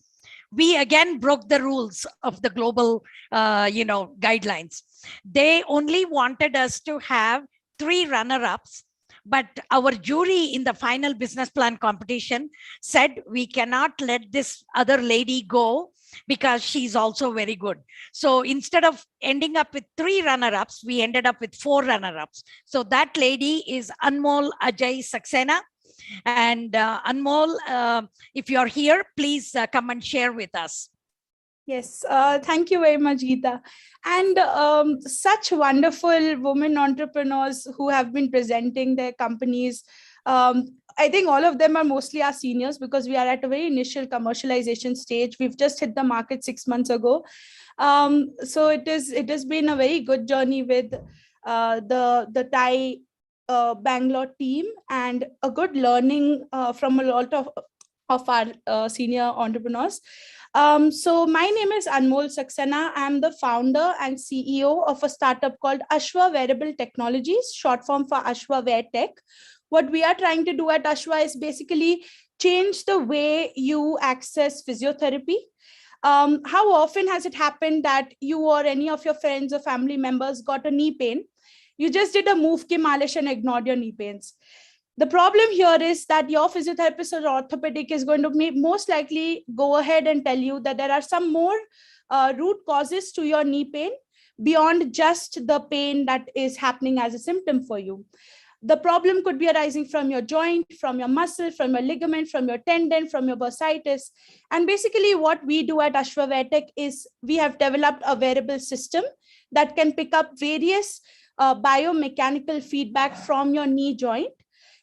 S2: we again broke the rules of the global, guidelines. They only wanted us to have 3 runner-ups, but our jury in the final business plan competition said we cannot let this other lady go because she's also very good. So instead of ending up with 3 runner-ups, we ended up with 4 runner-ups. So that lady is Anmol Ajay Saxena. And Anmol, if you're here, please come and share with us.
S10: Yes, thank you very much, Geeta. And such wonderful women entrepreneurs who have been presenting their companies. I think all of them are mostly our seniors because we are at a very initial commercialization stage. We've just hit the market 6 months ago. So it has been a very good journey with the Thai Bangalore team and a good learning from a lot of our senior entrepreneurs. So my name is Anmol Saxena. I'm the founder and CEO of a startup called Ashwa Wearable Technologies, short form for Ashwa Wear Tech. What we are trying to do at Ashwa is basically change the way you access physiotherapy. How often has it happened that you or any of your friends or family members got a knee pain? You just did a move ki malish and ignored your knee pains. The problem here is that your physiotherapist or orthopedic is going to most likely go ahead and tell you that there are some more root causes to your knee pain beyond just the pain that is happening as a symptom for you. The problem could be arising from your joint, from your muscle, from your ligament, from your tendon, from your bursitis. And basically what we do at Ashwa Wear Tech is we have developed a wearable system that can pick up various biomechanical feedback from your knee joint.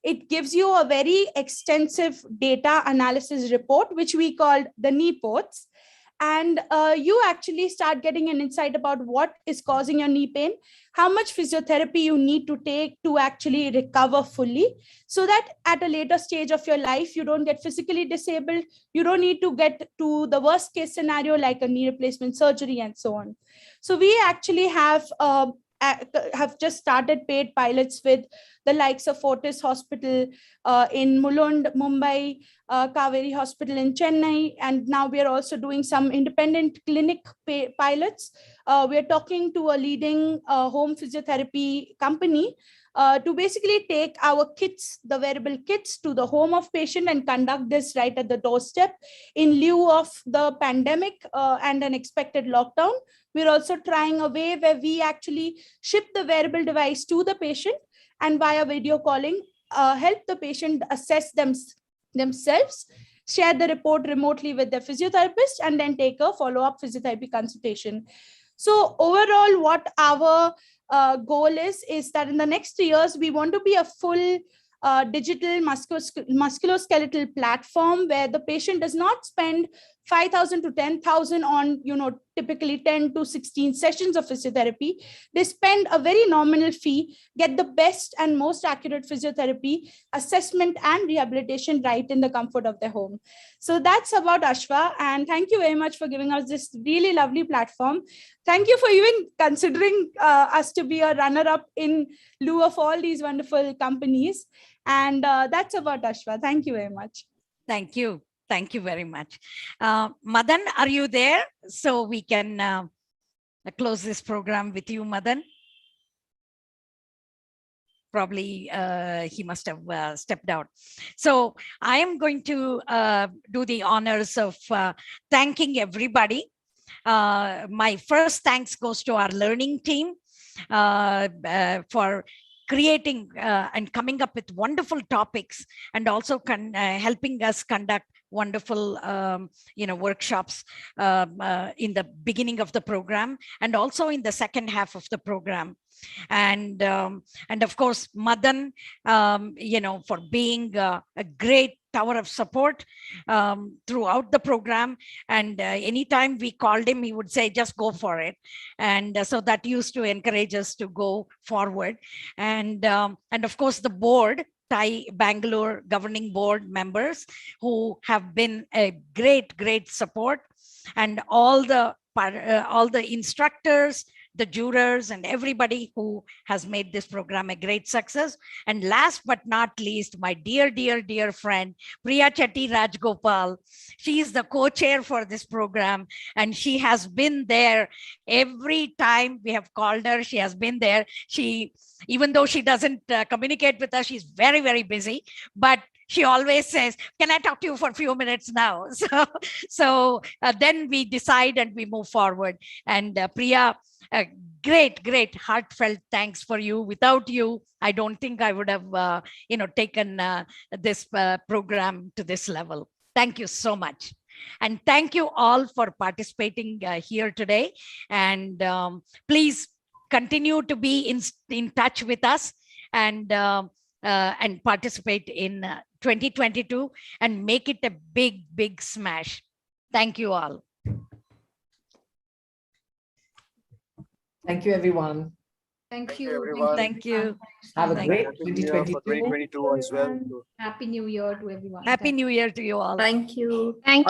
S10: It gives you a very extensive data analysis report, which we called the knee ports. And you actually start getting an insight about what is causing your knee pain, how much physiotherapy you need to take to actually recover fully, so that at a later stage of your life, you don't get physically disabled. You don't need to get to the worst case scenario like a knee replacement surgery and so on. So we actually have just started paid pilots with the likes of Fortis Hospital in Mulund, Mumbai, Kaveri Hospital in Chennai, and now we are also doing some independent clinic pilots. We are talking to a leading home physiotherapy company to basically take our kits, the wearable kits, to the home of patient and conduct this right at the doorstep in lieu of the pandemic and an expected lockdown. We're also trying a way where we actually ship the wearable device to the patient and via video calling, help the patient assess themselves, share the report remotely with their physiotherapist, and then take a follow-up physiotherapy consultation. So overall, what our goal is that in the next 3 years, we want to be a full digital musculoskeletal platform where the patient does not spend 5,000 to 10,000 on, typically 10 to 16 sessions of physiotherapy. They spend a very nominal fee, get the best and most accurate physiotherapy, assessment and rehabilitation right in the comfort of their home. So that's about Ashwa. And thank you very much for giving us this really lovely platform. Thank you for even considering us to be a runner-up in lieu of all these wonderful companies. And that's about Ashwa. Thank you very much.
S2: Thank you. Thank you very much. Madan, are you there? So we can close this program with you, Madan. Probably he must have stepped out. So I am going to do the honors of thanking everybody. My first thanks goes to our learning team for creating and coming up with wonderful topics, and also helping us conduct wonderful workshops in the beginning of the program and also in the second half of the program. And of course, Madan, for being a great tower of support throughout the program. And anytime we called him, he would say, just go for it. And so that used to encourage us to go forward. And of course, the board, TiE Bangalore governing board members, who have been a great support, and all the instructors, the jurors, and everybody who has made this program a great success. And last but not least, my dear friend, Priya Chetty Rajgopal. She is the co-chair for this program, and she has been there every time we have called her. She has been there. Even though she doesn't communicate with us, she's very busy, but she always says, can I talk to you for a few minutes now? So then we decide and we move forward. And Priya, great heartfelt thanks for you. Without you, I don't think I would have taken this program to this level. Thank you so much. And thank you all for participating here today. And please continue to be in touch with us, and participate in 2022 and make it a big smash. Thank you all.
S1: Thank you, everyone.
S6: Thank you,
S11: everyone.
S2: Thank you.
S1: Have a
S2: Thank
S1: great
S11: Happy New Year for
S1: 2022.
S11: 2022 as well.
S6: Happy New Year to everyone.
S2: Happy New Year to you all.
S4: Thank you.
S6: Thank you.